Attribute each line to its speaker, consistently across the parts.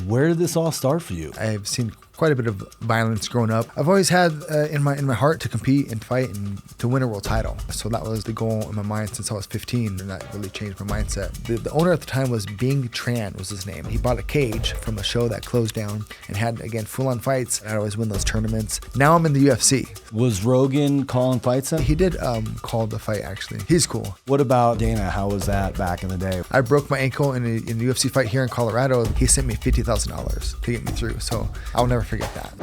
Speaker 1: where did this all start for you?
Speaker 2: I've seen quite a bit of violence growing up. I've always had in my heart to compete and fight and to win a world title. So that was the goal in my mind since I was 15, and that really changed my mindset. The owner at the time was Bing Tran was his name. He bought a cage from a show that closed down and had, again, full-on fights. I'd always win those tournaments. Now I'm in the UFC.
Speaker 1: Was Rogan calling fights then?
Speaker 2: He did call the fight, actually. He's cool.
Speaker 1: What about Dana? How was that back in the day?
Speaker 2: I broke my ankle in a UFC fight here in Colorado. He sent me $50,000 to get me through, so I'll never forget that.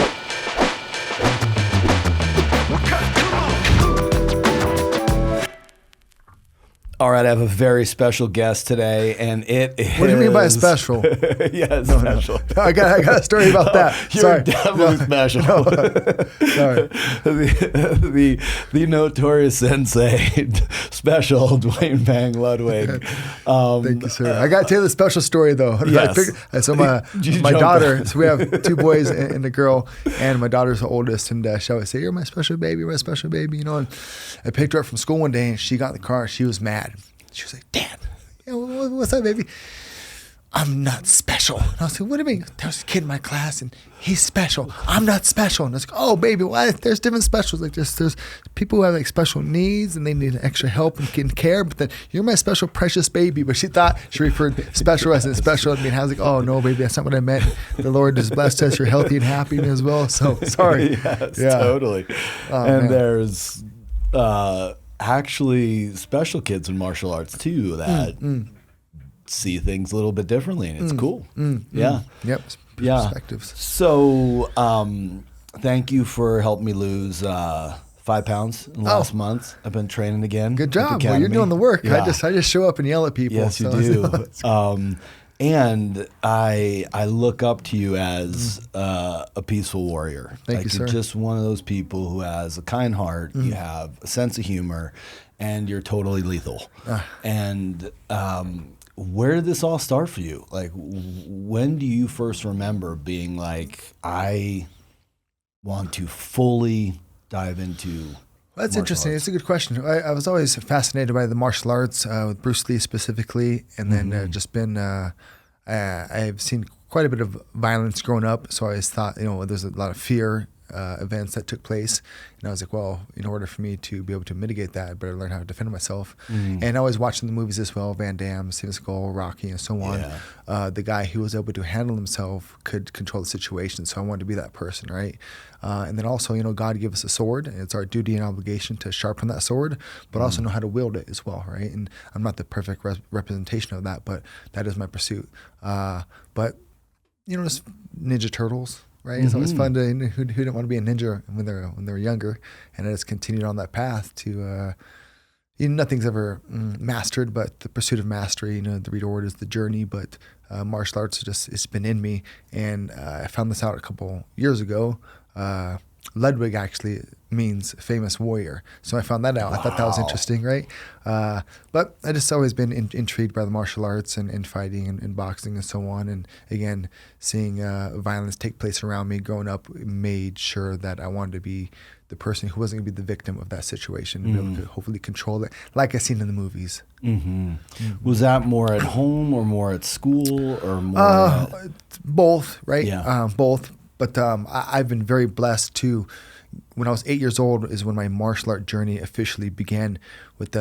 Speaker 1: All right, I have a very special guest today, and it is...
Speaker 2: What do you mean by special?
Speaker 1: Yeah, special.
Speaker 2: No. I got a story about that.
Speaker 1: You're
Speaker 2: Sorry.
Speaker 1: definitely special.
Speaker 2: Sorry.
Speaker 1: The notorious Sensei, special Duane Bang Ludwig.
Speaker 2: Thank you, sir. I got to tell you the special story, though.
Speaker 1: Yes.
Speaker 2: So my daughter, so we have 2 boys and a girl, and my daughter's the oldest, and she always say, "You're my special baby, you're my special baby," you know. And I picked her up from school one day, and she got in the car, and she was mad. She was like, "Dad, what's up, baby? I'm not special." And I was like, "What do you mean?" There was a kid in my class, and he's special. I'm not special. And I was like, "Oh, baby, why? There's different specials. Like there's people who have like special needs, and they need extra help and care. But then you're my special, precious baby." But she thought she referred special as in special. I mean, I was like, "Oh no, baby, that's not what I meant. The Lord has blessed us. You're healthy and happy as well." So sorry.
Speaker 1: Yes,
Speaker 2: yeah.
Speaker 1: Totally.
Speaker 2: Oh,
Speaker 1: and
Speaker 2: man.
Speaker 1: There's actually special kids in martial arts too that see things a little bit differently, and it's cool. Yeah.
Speaker 2: Yep.
Speaker 1: Yeah.
Speaker 2: Perspectives.
Speaker 1: So thank you for helping me lose 5 pounds in the last month. I've been training again.
Speaker 2: Good
Speaker 1: at the
Speaker 2: job. Well, you're
Speaker 1: academy.
Speaker 2: doing the work.
Speaker 1: Yeah.
Speaker 2: I just show up and yell at people.
Speaker 1: Yes, you do. And I look up to you as a peaceful warrior.
Speaker 2: Thank you, sir.
Speaker 1: You're just one of those people who has a kind heart. You have a sense of humor, and you're totally lethal. And where did this all start for you? Like, when do you first remember being like, I want to fully dive into
Speaker 2: That's interesting.
Speaker 1: arts?
Speaker 2: It's a good question. I was always fascinated by the martial arts, with Bruce Lee specifically, and then just been, I've seen quite a bit of violence growing up, so I always thought, there's a lot of fear events that took place, and I was like, well, in order for me to be able to mitigate that, I better learn how to defend myself. And I was watching the movies as well, Van Damme, Steven Seagal, Rocky, and so on.
Speaker 1: Yeah.
Speaker 2: The guy who was able to handle himself could control the situation, so I wanted to be that person, right? And then also, God gave us a sword, and it's our duty and obligation to sharpen that sword, but also know how to wield it as well, right? And I'm not the perfect representation of that, but that is my pursuit. But just Ninja Turtles, right? It's always fun to who didn't want to be a ninja when they were younger, and I just continued on that path to. Nothing's ever mastered, but the pursuit of mastery. The reward is the journey, but martial arts it's been in me, and I found this out a couple years ago. Ludwig actually means famous warrior. So I found that out. Wow. I thought that was interesting, right? But I just always been intrigued by the martial arts and fighting and boxing and so on. And again, seeing violence take place around me growing up made sure that I wanted to be the person who wasn't going to be the victim of that situation, and be able to hopefully control it, like I seen in the movies.
Speaker 1: Was that more at home or more at school or more?
Speaker 2: Both, right?
Speaker 1: Yeah.
Speaker 2: Both. But I've been very blessed to, when I was 8 years old is when my martial art journey officially began with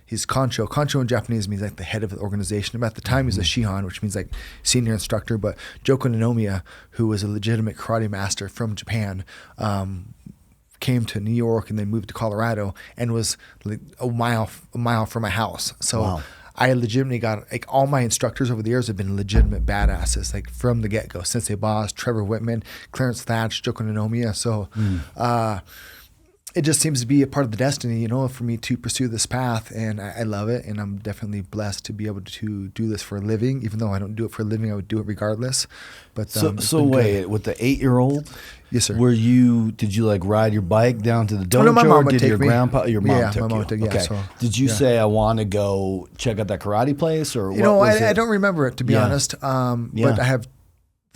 Speaker 2: his Kancho. Kancho in Japanese means like the head of the organization. At the time he was a Shihan, which means like senior instructor. But Joko Ninomiya, who was a legitimate karate master from Japan, came to New York and then moved to Colorado and was like a mile from my house. So
Speaker 1: Wow.
Speaker 2: I legitimately got, like, all my instructors over the years have been legitimate badasses, like from the get-go. Sensei Boss, Trevor Whitman, Clarence Thatch, Joko Ninomiya. So it just seems to be a part of the destiny, for me to pursue this path, and I love it, and I'm definitely blessed to be able to do this for a living. Even though I don't do it for a living, I would do it regardless. But
Speaker 1: so wait, with the 8-year-old,
Speaker 2: yes, sir.
Speaker 1: Did you like ride your bike down to the dojo?
Speaker 2: No, my mom would
Speaker 1: did
Speaker 2: take
Speaker 1: your
Speaker 2: me.
Speaker 1: grandpa? Your mom
Speaker 2: Yeah,
Speaker 1: took
Speaker 2: my mom
Speaker 1: you.
Speaker 2: would take- yeah,
Speaker 1: okay.
Speaker 2: so,
Speaker 1: Did you
Speaker 2: yeah.
Speaker 1: say I want to go check out that karate place, or what was it?
Speaker 2: I don't remember it, to be honest. But I have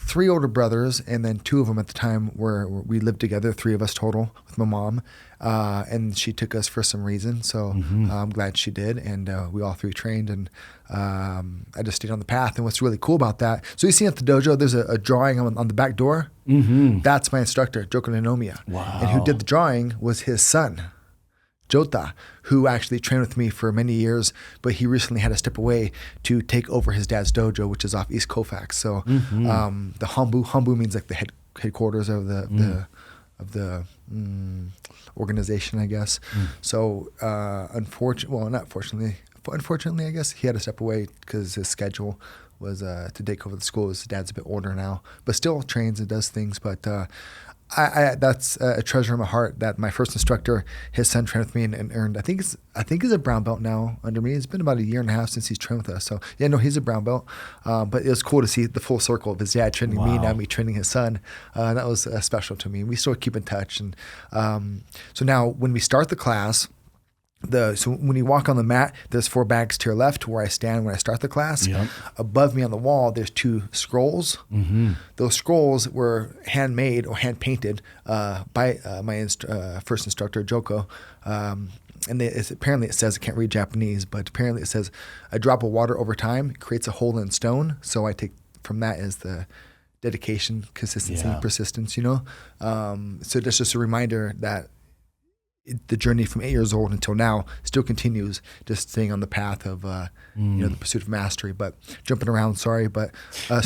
Speaker 2: 3 older brothers, and then 2 of them at the time we lived together, 3 of us total with my mom. And she took us for some reason. So I'm glad she did. And we all 3 trained, and I just stayed on the path. And what's really cool about that, so you see at the dojo, there's a drawing on the back door. That's my instructor, Joko Nanomiya.
Speaker 1: Wow.
Speaker 2: And who did the drawing was his son, Jota, who actually trained with me for many years, but he recently had to step away to take over his dad's dojo, which is off East Colfax. So the Hambu means like the headquarters of the organization, I guess. So unfortunately, I guess he had to step away because his schedule was to take over the school. His dad's a bit older now, but still trains and does things. But I that's a treasure in my heart that my first instructor, his son, trained with me and earned. I think he's a brown belt now under me. It's been about 1.5 years since he's trained with us. So yeah, no, he's a brown belt. But it was cool to see the full circle of his dad training me, now me training his son. That was special to me. We still keep in touch. And so now when we start the class, so when you walk on the mat, there's 4 bags to your left where I stand when I start the class.
Speaker 1: Yep.
Speaker 2: Above me on the wall, there's 2 scrolls. Those scrolls were handmade or hand painted by my first instructor, Joko. And apparently it says, I can't read Japanese, but apparently it says, a drop of water over time creates a hole in stone. So I take from that as the dedication, consistency, persistence, So that's just a reminder that the journey from 8 years old until now still continues, just staying on the path of the pursuit of mastery. But jumping around, sorry, but
Speaker 1: I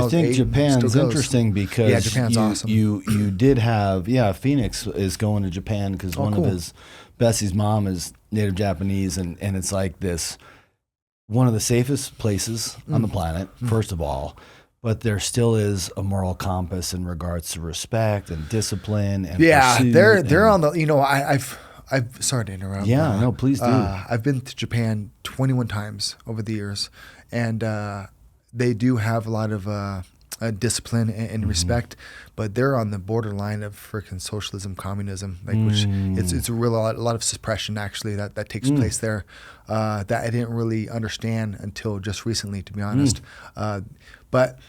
Speaker 1: think Japan's interesting because
Speaker 2: Japan's awesome.
Speaker 1: You did have Phoenix is going to Japan because of his Bessie's mom is native Japanese, and it's like this one of the safest places on the planet, first of all. But there still is a moral compass in regards to respect and discipline and pursuit.
Speaker 2: They're on the. I've sorry to interrupt.
Speaker 1: Yeah, no, please do.
Speaker 2: I've been to Japan 21 times over the years, and they do have a lot of discipline and respect, but they're on the borderline of freaking socialism, communism, which it's a lot of suppression actually that takes place there that I didn't really understand until just recently, to be honest. But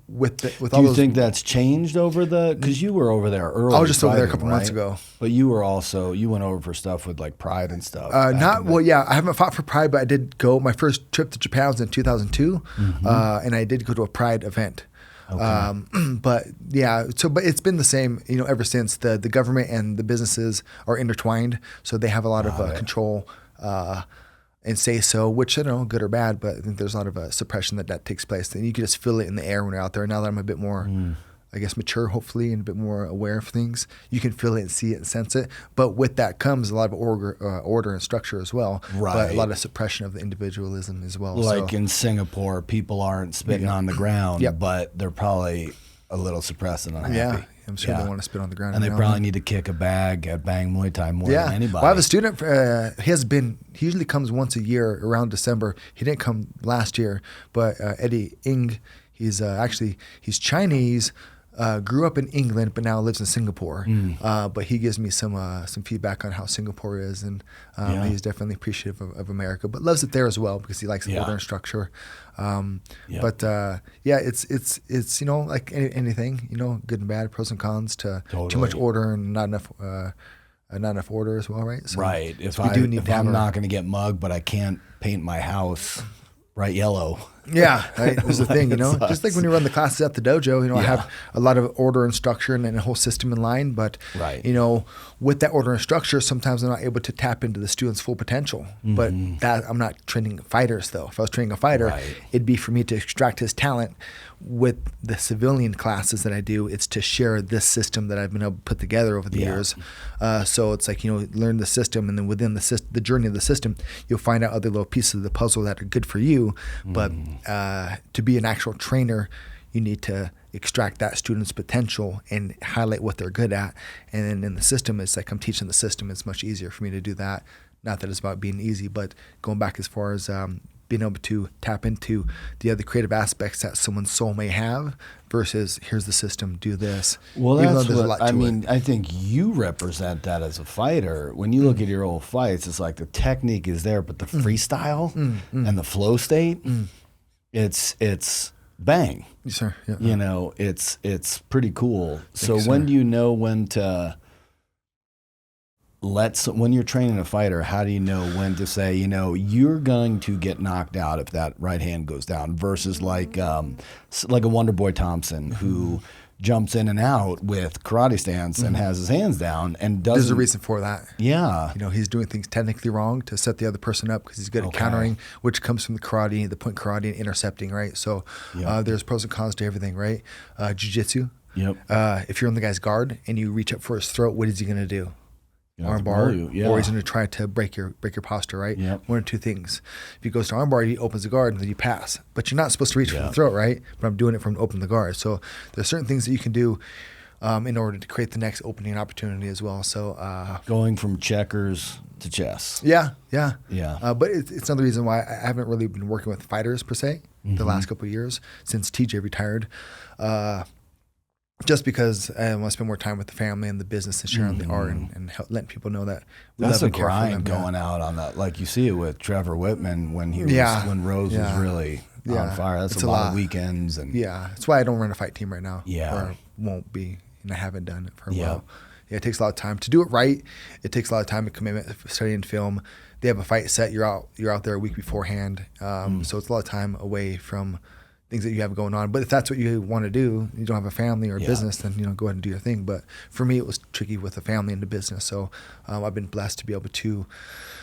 Speaker 2: with all those,
Speaker 1: do you think that's changed over because you were over there early?
Speaker 2: I was just over there a couple months ago.
Speaker 1: But you went over for stuff with like Pride and stuff.
Speaker 2: I haven't fought for Pride, but I did go. My first trip to Japan was in 2002, and I did go to a Pride event. Okay. But it's been the same, ever since. The government and the businesses are intertwined, so they have a lot of control and say so, which I don't know, good or bad, but I think there's a lot of suppression that takes place. And you can just feel it in the air when you're out there. Now that I'm a bit more, I guess, mature, hopefully, and a bit more aware of things, you can feel it and see it and sense it. But with that comes a lot of order and structure as well. Right. But a lot of suppression of the individualism as well.
Speaker 1: Like in Singapore, people aren't spitting on the ground, but they're probably a little suppressed and unhappy.
Speaker 2: Yeah. I'm sure they want to spit on the ground.
Speaker 1: And they probably need to kick a bag at Bang Muay Thai more than anybody.
Speaker 2: Well, I have a student, he usually comes once a year around December. He didn't come last year, but Eddie Ng, he's Chinese, grew up in England, but now lives in Singapore. But he gives me some feedback on how Singapore is, and he's definitely appreciative of America, but loves it there as well because he likes order and structure. But it's like anything, good and bad, pros and cons to too much order and not enough order as well, right? So,
Speaker 1: right. If I'm not going to get mugged, but I can't paint my house bright yellow.
Speaker 2: Yeah, right. There's the thing, just like when you run the classes at the dojo, I have a lot of order and structure and a whole system in line. But, with that order and structure, sometimes I'm not able to tap into the student's full potential. But that I'm not training fighters, though. If I was training a fighter, it'd be for me to extract his talent. With the civilian classes that I do, it's to share this system that I've been able to put together over the years. So it's like, learn the system, and then within the journey of the system, you'll find out other little pieces of the puzzle that are good for you. But to be an actual trainer, you need to extract that student's potential and highlight what they're good at. And then in the system, it's like I'm teaching the system. It's much easier for me to do that. Not that it's about being easy, but going back as far as being able to tap into the other creative aspects that someone's soul may have versus here's the system, do this.
Speaker 1: Well, that's what I mean. I think you represent that as a fighter. When you look at your old fights, it's like the technique is there, but the freestyle and the flow state, it's bang.
Speaker 2: Yes, sir. Yeah.
Speaker 1: You know, it's pretty cool. So
Speaker 2: you,
Speaker 1: when
Speaker 2: sir.
Speaker 1: do you know when to when you're training a fighter, how do you know when to say, you know, you're going to get knocked out if that right hand goes down, versus like a Wonder Boy Thompson who jumps in and out with karate stance and has his hands down and doesn't.
Speaker 2: There's a reason for that.
Speaker 1: Yeah.
Speaker 2: You know, he's doing things technically wrong to set the other person up because he's good at countering, which comes from the karate, the point karate, and intercepting, right? So there's pros and cons to everything, right? Jiu-jitsu.
Speaker 1: Yep.
Speaker 2: If you're on the guy's guard and you reach up for his throat, what is he going to do?
Speaker 1: Armbar,
Speaker 2: or he's going to try to break your posture, right?
Speaker 1: Yep.
Speaker 2: One or two things. If he goes to armbar, he opens the guard and then you pass. But you're not supposed to reach for the throat, right? But I'm doing it from open the guard. So there's certain things that you can do in order to create the next opening opportunity as well. So
Speaker 1: going from checkers to chess.
Speaker 2: Yeah.
Speaker 1: Yeah.
Speaker 2: But it's another reason why I haven't really been working with fighters per se the last couple of years since TJ retired. Just because I want to spend more time with the family and the business and sharing the art and letting people know that we
Speaker 1: that's
Speaker 2: love
Speaker 1: a
Speaker 2: and care for
Speaker 1: grind
Speaker 2: them.
Speaker 1: going out on that. Like you see it with Trevor Whitman when he was, when Rose was really on fire. That's a lot of weekends. And
Speaker 2: that's why I don't run a fight team right now.
Speaker 1: Yeah.
Speaker 2: Or won't be, and I haven't done it for a while. Yeah, it takes a lot of time to do it right. It takes a lot of time and commitment, studying film. They have a fight set. You're out there a week beforehand. So it's a lot of time away from things that you have going on. But if that's what you want to do, you don't have a family or a business, then go ahead and do your thing. But for me, it was tricky with a family and the business. So I've been blessed to be able to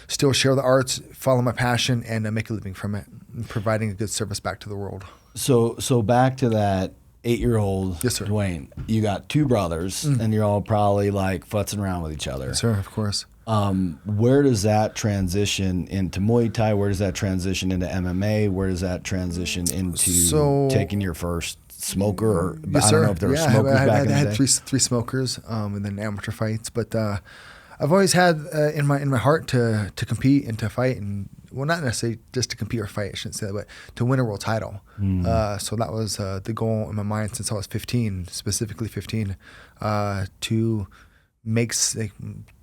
Speaker 2: still share the arts, follow my passion, and make a living from it, and providing a good service back to the world.
Speaker 1: So back to that 8-year-old Duane. You got two brothers, and you're all probably like futzing around with each other.
Speaker 2: Yes, sir, of course.
Speaker 1: Where does that transition into Muay Thai? Where does that transition into MMA? Where does that transition into taking your first smoker? Or I don't know if there were smokers back in the day.
Speaker 2: I had three smokers, and then amateur fights. But I've always had in my heart to compete and to fight, and well, not necessarily just to compete or fight, I shouldn't say that, but to win a world title. So that was the goal in my mind since I was 15, specifically 15, to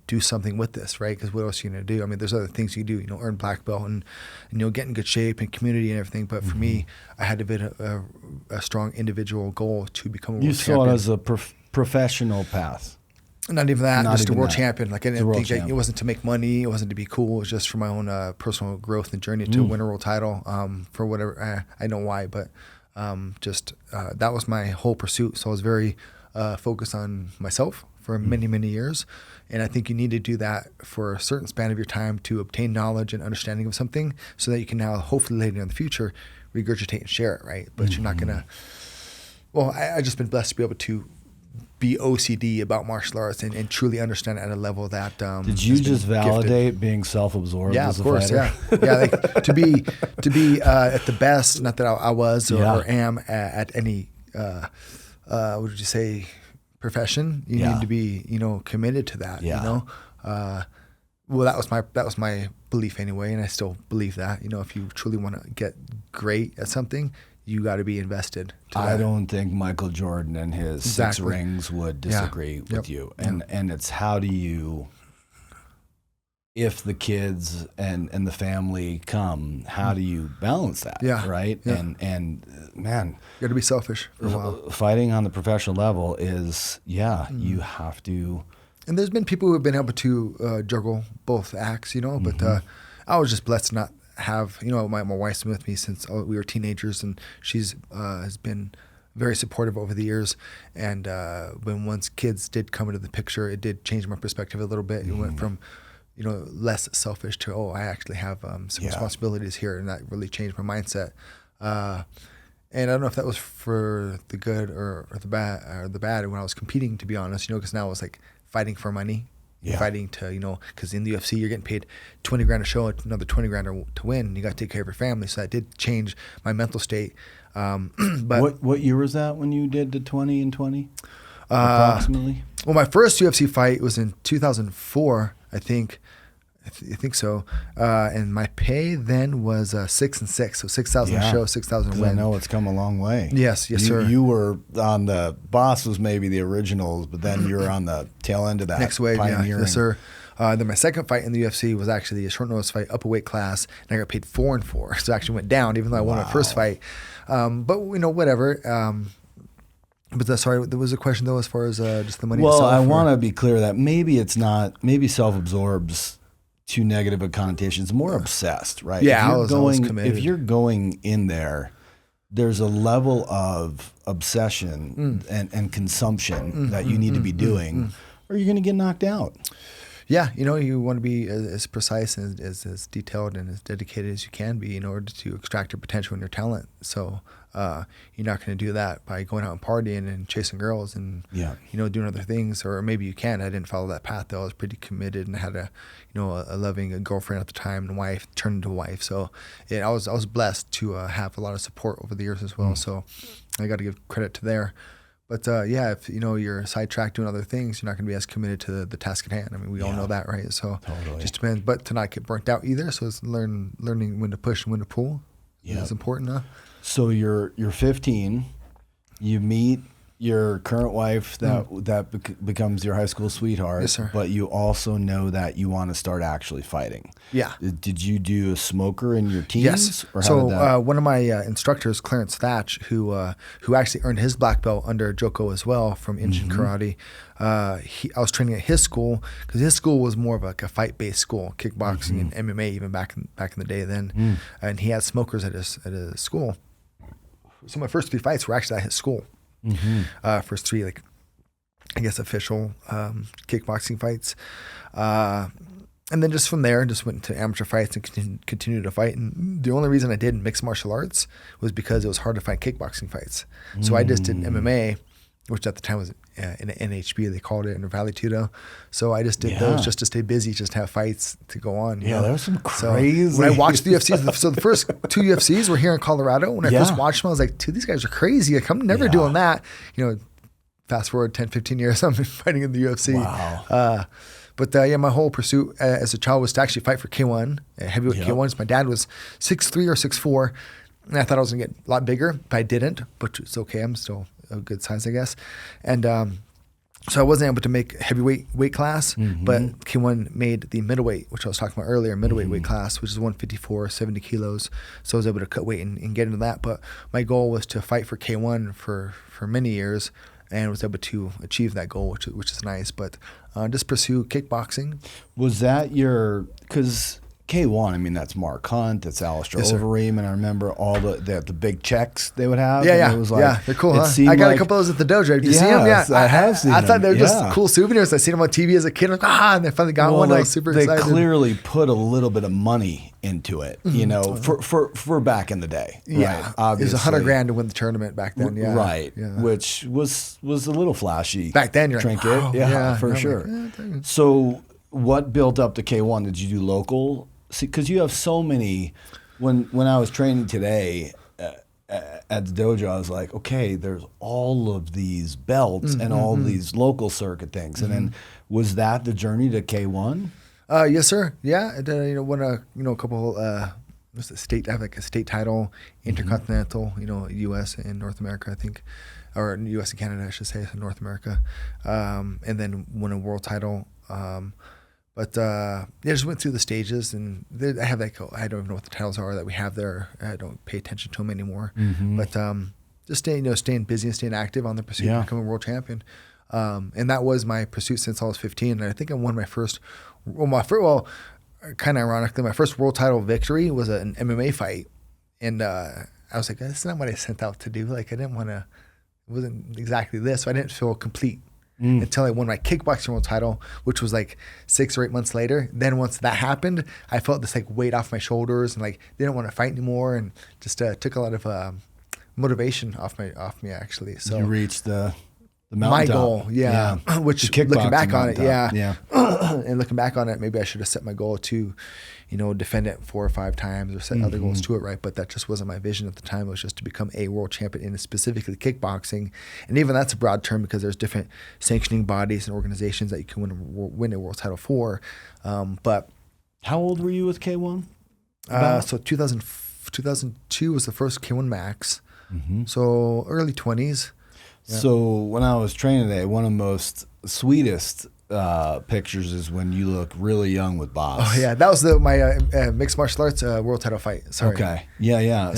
Speaker 2: do something with this, right? Because what else are you going to do? I mean, there's other things you do, earn black belt and get in good shape and community and everything. But for me, I had to be a strong individual goal to become a world champion.
Speaker 1: You saw it as a professional path.
Speaker 2: Not even that, just a world champion. Like I didn't think it wasn't to make money, it wasn't to be cool. It was just for my own personal growth and journey to win a world title. For whatever I know why, but that was my whole pursuit. So I was very focused on myself for many, many years. And I think you need to do that for a certain span of your time to obtain knowledge and understanding of something so that you can now, hopefully later in the future, regurgitate and share it, right? But you're not going to... Well, I just been blessed to be able to be OCD about martial arts and truly understand it at a level that...
Speaker 1: Did you just validate being self-absorbed as a fighter?
Speaker 2: Yeah, of course, yeah. Like, to be at the best, not that I was or am at any... what would you say... profession, you need to be, committed to that, well, that was my belief anyway. And I still believe that, if you truly want to get great at something, you got to be invested.
Speaker 1: I don't think Michael Jordan and his 6 rings would disagree with you. And it's how do you, if the kids and the family come, how do you balance that? Right. Yeah. And man,
Speaker 2: you got to be selfish for a while.
Speaker 1: Fighting on the professional level is, you have to.
Speaker 2: And there's been people who have been able to juggle both acts, but I was just blessed to not have, my wife's been with me since we were teenagers, and she's has been very supportive over the years. And when once kids did come into the picture, it did change my perspective a little bit. It went from less selfish to, I actually have some responsibilities here, and that really changed my mindset. And I don't know if that was for the good or the bad when I was competing, to be honest, because now I was like fighting for money, fighting to, because in the UFC you're getting paid $20,000 a show, another $20,000 to win, and you got to take care of your family. So that did change my mental state. But
Speaker 1: what year was that when you did the 20 and 20 approximately?
Speaker 2: Well, my first UFC fight was in 2004, I think. I think so. And my pay then was 6 and 6, so 6,000 a show, 6,000 win.
Speaker 1: I know it's come a long way.
Speaker 2: Yes, sir.
Speaker 1: You were on the Boss was maybe the originals, but then you were on the tail end of that.
Speaker 2: Next wave,
Speaker 1: pioneering.
Speaker 2: yes, sir. Then my second fight in the UFC was actually a short notice fight, up a weight class, and I got paid 4 and 4. So I actually went down, even though I won my first fight. But whatever. But sorry, there was a question though as far as just the money.
Speaker 1: Well, I want to be clear that maybe self-absorbed's too negative a connotation. It's more obsessed, right?
Speaker 2: Yeah, I was committed.
Speaker 1: If you're going in there, there's a level of obsession and consumption that you need to be doing, or you're going to get knocked out.
Speaker 2: Yeah, you want to be as precise and as detailed and as dedicated as you can be in order to extract your potential and your talent. So you're not going to do that by going out and partying and chasing girls and doing other things, or maybe you can. I didn't follow that path though. I was pretty committed and had a loving girlfriend at the time and wife, turned into a wife. So I was blessed to have a lot of support over the years as well. So I got to give credit to there. But if you're sidetracked doing other things, you're not going to be as committed to the task at hand. I mean, we all know that, right? So it just depends. But to not get burnt out either. So it's learning when to push and when to pull. Yeah, it's important, huh?
Speaker 1: So you're 15. You meet your current wife that becomes your high school sweetheart.
Speaker 2: Yes, sir.
Speaker 1: But you also know that you want to start actually fighting.
Speaker 2: Yeah.
Speaker 1: Did you do a smoker in your teens?
Speaker 2: Yes.
Speaker 1: Or
Speaker 2: So one of my instructors, Clarence Thatch, who actually earned his black belt under Joko as well from Indian karate. I was training at his school because his school was more of like a fight-based school, kickboxing and MMA even back in the day then. And he had smokers at his school. So my first 3 fights were actually at his school. First 3, official kickboxing fights. And then just from there, just went to amateur fights and continued to fight. And the only reason I did mixed martial arts was because it was hard to find kickboxing fights. So I just did MMA, which at the time was in an NHB, they called it, in Valley Tudo. So I just did those just to stay busy, just to have fights to go on.
Speaker 1: There was some crazy.
Speaker 2: So when I watched the UFCs, so the first 2 UFCs were here in Colorado. When I first watched them, I was like, dude, these guys are crazy. Like, I'm never doing that. Fast forward 10, 15 years, I've been fighting in the UFC.
Speaker 1: Wow.
Speaker 2: But my whole pursuit as a child was to actually fight for K1, heavyweight K1s. My dad was 6'3" or 6'4", and I thought I was going to get a lot bigger, but I didn't. But it's okay. I'm still a good size, I guess. And so I wasn't able to make heavyweight weight class, but K1 made the middleweight, which I was talking about earlier, middleweight weight class, which is 154, 70 kilos. So I was able to cut weight and get into that. But my goal was to fight for K1 for many years, and was able to achieve that goal, which is nice. But just pursue kickboxing.
Speaker 1: Was that because K1, I mean, that's Mark Hunt, that's Alistair Overeem, and I remember all the big checks they would have.
Speaker 2: Yeah,
Speaker 1: it was like,
Speaker 2: they're cool, huh? I got a couple of those at the dojo. Did you see them? Yeah,
Speaker 1: I have seen them.
Speaker 2: I thought they were just cool souvenirs. I seen them on TV as a kid. I'm like, and they finally got one. I was super excited.
Speaker 1: They clearly put a little bit of money into it, for back in the day.
Speaker 2: Yeah,
Speaker 1: right? Obviously.
Speaker 2: It was $100,000 to win the tournament back then. Yeah,
Speaker 1: right. Yeah. Which was a little flashy
Speaker 2: back then. You're
Speaker 1: trinket,
Speaker 2: like, wow,
Speaker 1: for sure. Like, so, what built up to K1? Did you do local? See, because you have so many. When I was training today at the dojo, I was like, okay, there's all of these belts and all these local circuit things, and then was that the journey to K1?
Speaker 2: Yes, sir. Yeah, won a couple. What's the state? I have like a state title, intercontinental. U.S. and North America, I think, or U.S. and Canada, I should say, so North America, and then won a world title. But just went through the stages, and I have I don't even know what the titles are that we have there. I don't pay attention to them anymore. But just staying busy and staying active on the pursuit of becoming a world champion. And that was my pursuit since I was 15. And I think I won my first, kind of ironically, my first world title victory was an MMA fight. And I was like, that's not what I sent out to do. Like, I didn't want to, it wasn't exactly this. So I didn't feel complete until I won my kickboxing world title, which was like 6 or 8 months later. Then once that happened, I felt this like weight off my shoulders and like didn't want to fight anymore, and just took a lot of motivation off me actually. So
Speaker 1: you reached the mountaintop.
Speaker 2: My goal, which looking back on it, and looking back on it, maybe I should have set my goal to, defend it 4 or 5 times or set other goals to it, right? But that just wasn't my vision at the time. It was just to become a world champion in specifically kickboxing. And even that's a broad term because there's different sanctioning bodies and organizations that you can win a world title for. But
Speaker 1: how old were you with K1?
Speaker 2: So 2002 was the first K1 Max. So early 20s.
Speaker 1: Yeah. So when I was training today, one of the most sweetest pictures is when you look really young with Boss.
Speaker 2: Oh yeah, that was my mixed martial arts world title fight. Sorry.
Speaker 1: Okay. Yeah.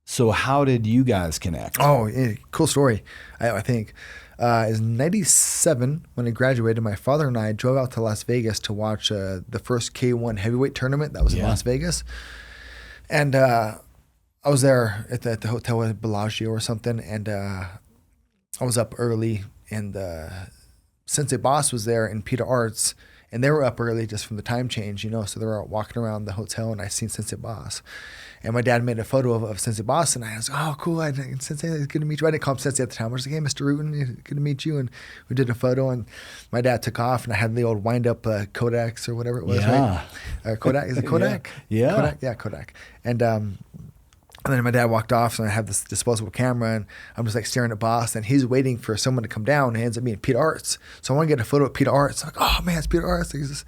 Speaker 1: So how did you guys connect?
Speaker 2: Oh, yeah, cool story. I think it was 97 when I graduated. My father and I drove out to Las Vegas to watch the first K1 heavyweight tournament that was in Las Vegas, and I was there at the hotel at Bellagio or something, and I was up early, and Sensei Boss was there and Peter Arts, and they were up early just from the time change, so they were walking around the hotel, and I seen Sensei Boss. And my dad made a photo of Sensei Boss, and I was like, oh, cool, Sensei, it's good to meet you. I didn't call him Sensei at the time. I was like, hey, Mr. Rutten, good to meet you. And we did a photo, and my dad took off, and I had the old wind-up Kodaks or whatever it was, right? Kodak, is it Kodak?
Speaker 1: Yeah.
Speaker 2: Kodak? Yeah, Kodak. And then my dad walked off, and I have this disposable camera, and I'm just like staring at Boss, and he's waiting for someone to come down, and it ends up being Peter Arts. So I want to get a photo of Peter Arts. I'm like, oh man, it's Peter Arts. He's just,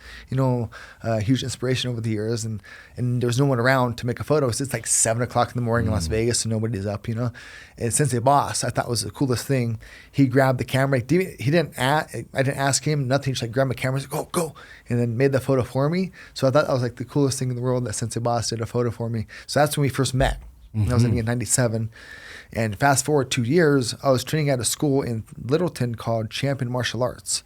Speaker 2: huge inspiration over the years, and there was no one around to make a photo. So it's like 7 o'clock in the morning in Las Vegas, so nobody's up, And Sensei Boss, I thought was the coolest thing. He grabbed the camera. I didn't ask him nothing. He just like grabbed my camera, like, go, and then made the photo for me. So I thought that was like the coolest thing in the world that Sensei Boss did a photo for me. So that's when we first met. I was in 97, and fast forward 2 years, I was training at a school in Littleton called Champion Martial Arts,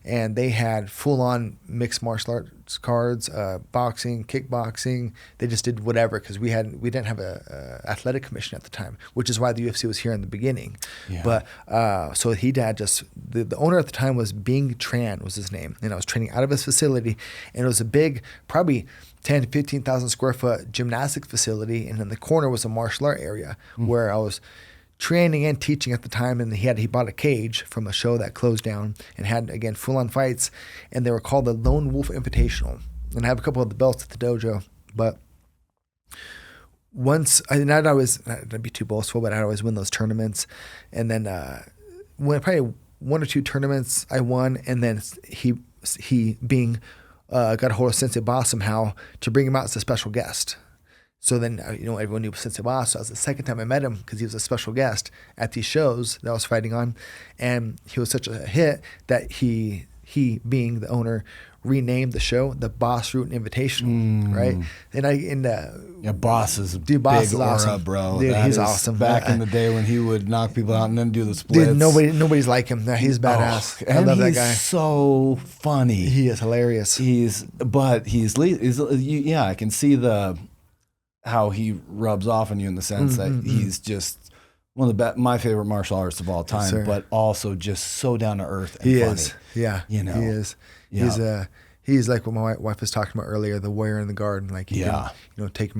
Speaker 2: and they had full-on mixed martial arts cards, boxing, kickboxing. They just did whatever because we didn't have a athletic commission at the time, which is why the UFC was here in the beginning. Yeah. But so he had the owner at the time was Bing Tran was his name, and I was training out of his facility, and it was a big, probably 10 to 15,000 square foot gymnastic facility, and in the corner was a martial art area where I was training and teaching at the time. And he bought a cage from a show that closed down and had, again, full-on fights, and they were called the Lone Wolf Invitational. And I have a couple of the belts at the dojo, but I'd always, not be too boastful, but I'd always win those tournaments. And then when probably 1 or 2 tournaments I won, and then he being got a hold of Sensei Boss somehow to bring him out as a special guest. So then, everyone knew Sensei Boss. So that was the second time I met him because he was a special guest at these shows that I was fighting on. And he was such a hit that he being the owner, renamed the show the Boss Rutten Invitational, right? And
Speaker 1: Boss is a
Speaker 2: dude, Boss
Speaker 1: big
Speaker 2: is
Speaker 1: aura,
Speaker 2: awesome.
Speaker 1: bro.
Speaker 2: Dude,
Speaker 1: that
Speaker 2: he's
Speaker 1: is
Speaker 2: awesome.
Speaker 1: Back in the day when he would knock people out and then do the splits.
Speaker 2: Dude, nobody's like him. No, he's badass. I love that guy.
Speaker 1: He's so funny.
Speaker 2: He is hilarious.
Speaker 1: I can see how he rubs off on you in the sense that he's just one of the my favorite martial artists of all time,
Speaker 2: Yes,
Speaker 1: but also just so down to earth and funny.
Speaker 2: Is. Yeah. He is.
Speaker 1: Yeah.
Speaker 2: He's like what my wife was talking about earlier, the warrior in the garden. Like he can, take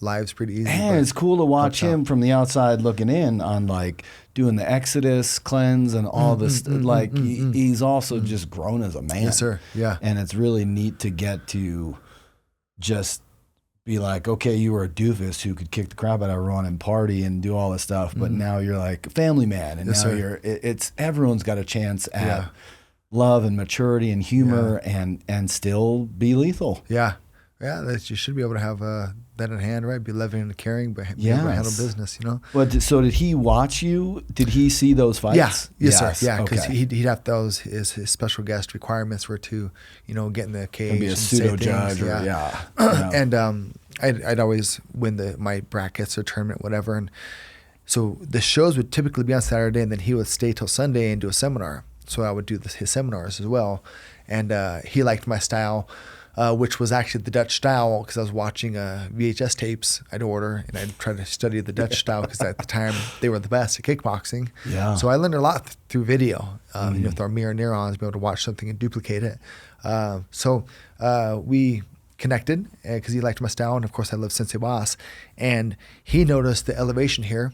Speaker 2: lives pretty easy.
Speaker 1: And it's cool to watch him from the outside looking in on like doing the Exodus cleanse and all this. He's also just grown as a man.
Speaker 2: Yes, sir. Yeah.
Speaker 1: And it's really neat to get to just be like, okay, you were a doofus who could kick the crap out of everyone and party and do all this stuff, but now you're like a family man, and
Speaker 2: yes,
Speaker 1: now
Speaker 2: sir.
Speaker 1: it's everyone's got a chance at love and maturity and humor and still be lethal.
Speaker 2: Yeah. That you should be able to have that in hand, right? Be loving and caring, but be able to handle business,
Speaker 1: But so did he watch you? Did he see those fights?
Speaker 2: Yeah. Yes, sir. Yeah, because
Speaker 1: okay.
Speaker 2: he'd have those. His special guest requirements were to, get in the cage
Speaker 1: and be a pseudo judge.
Speaker 2: And I'd always win my brackets or tournament, whatever. And so the shows would typically be on Saturday, and then he would stay till Sunday and do a seminar. So I would do his seminars as well. And he liked my style, which was actually the Dutch style, because I was watching VHS tapes I'd order, and I'd try to study the Dutch style because at the time they were the best at kickboxing. Yeah. So I learned a lot through video, with our mirror neurons, be able to watch something and duplicate it. So we connected because he liked my style, and of course I love Sensei Boss, and he noticed the elevation here.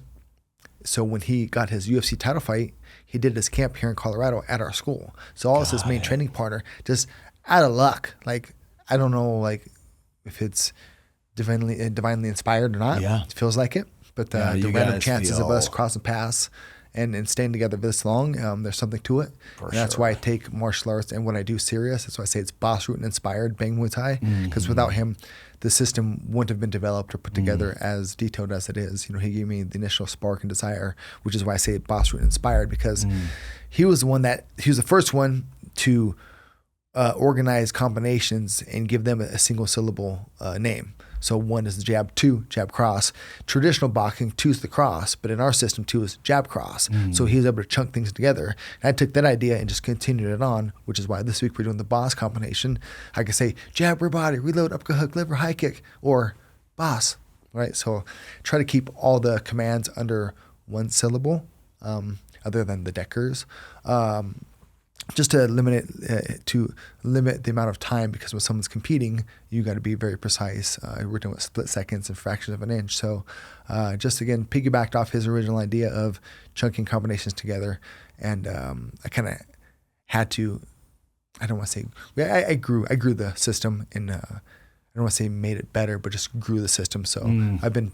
Speaker 2: So when he got his UFC title fight, he did his camp here in Colorado at our school. So I was his main training partner, just out of luck. Like, I don't know, if it's divinely inspired or not. Yeah. It feels like it. But the random chances of us crossing paths and staying together this long, there's something to it. And that's why I take martial arts and what I do serious. That's why I say it's Boss Rutten inspired Bang Muay Thai. Because without him, the system wouldn't have been developed or put together as detailed as it is. He gave me the initial spark and desire, which is why I say Boss Rutten inspired, because he was the first one to organize combinations and give them a single syllable name. So 1 is the jab, 2, jab cross. Traditional boxing, 2 is the cross, but in our system, 2 is jab cross. So he was able to chunk things together. And I took that idea and just continued it on, which is why this week we're doing the boss combination. I could say jab, rear body, reload, uppercut, hook, liver, high kick, or boss, right? So try to keep all the commands under 1 syllable, other than the deckers. Just to limit the amount of time, because when someone's competing, you got to be very precise. We're dealing with split seconds and fractions of an inch. So just again, piggybacked off his original idea of chunking combinations together. And I kind of had to, I don't want to say, I grew the system, and I don't want to say made it better, but just grew the system. So I've been,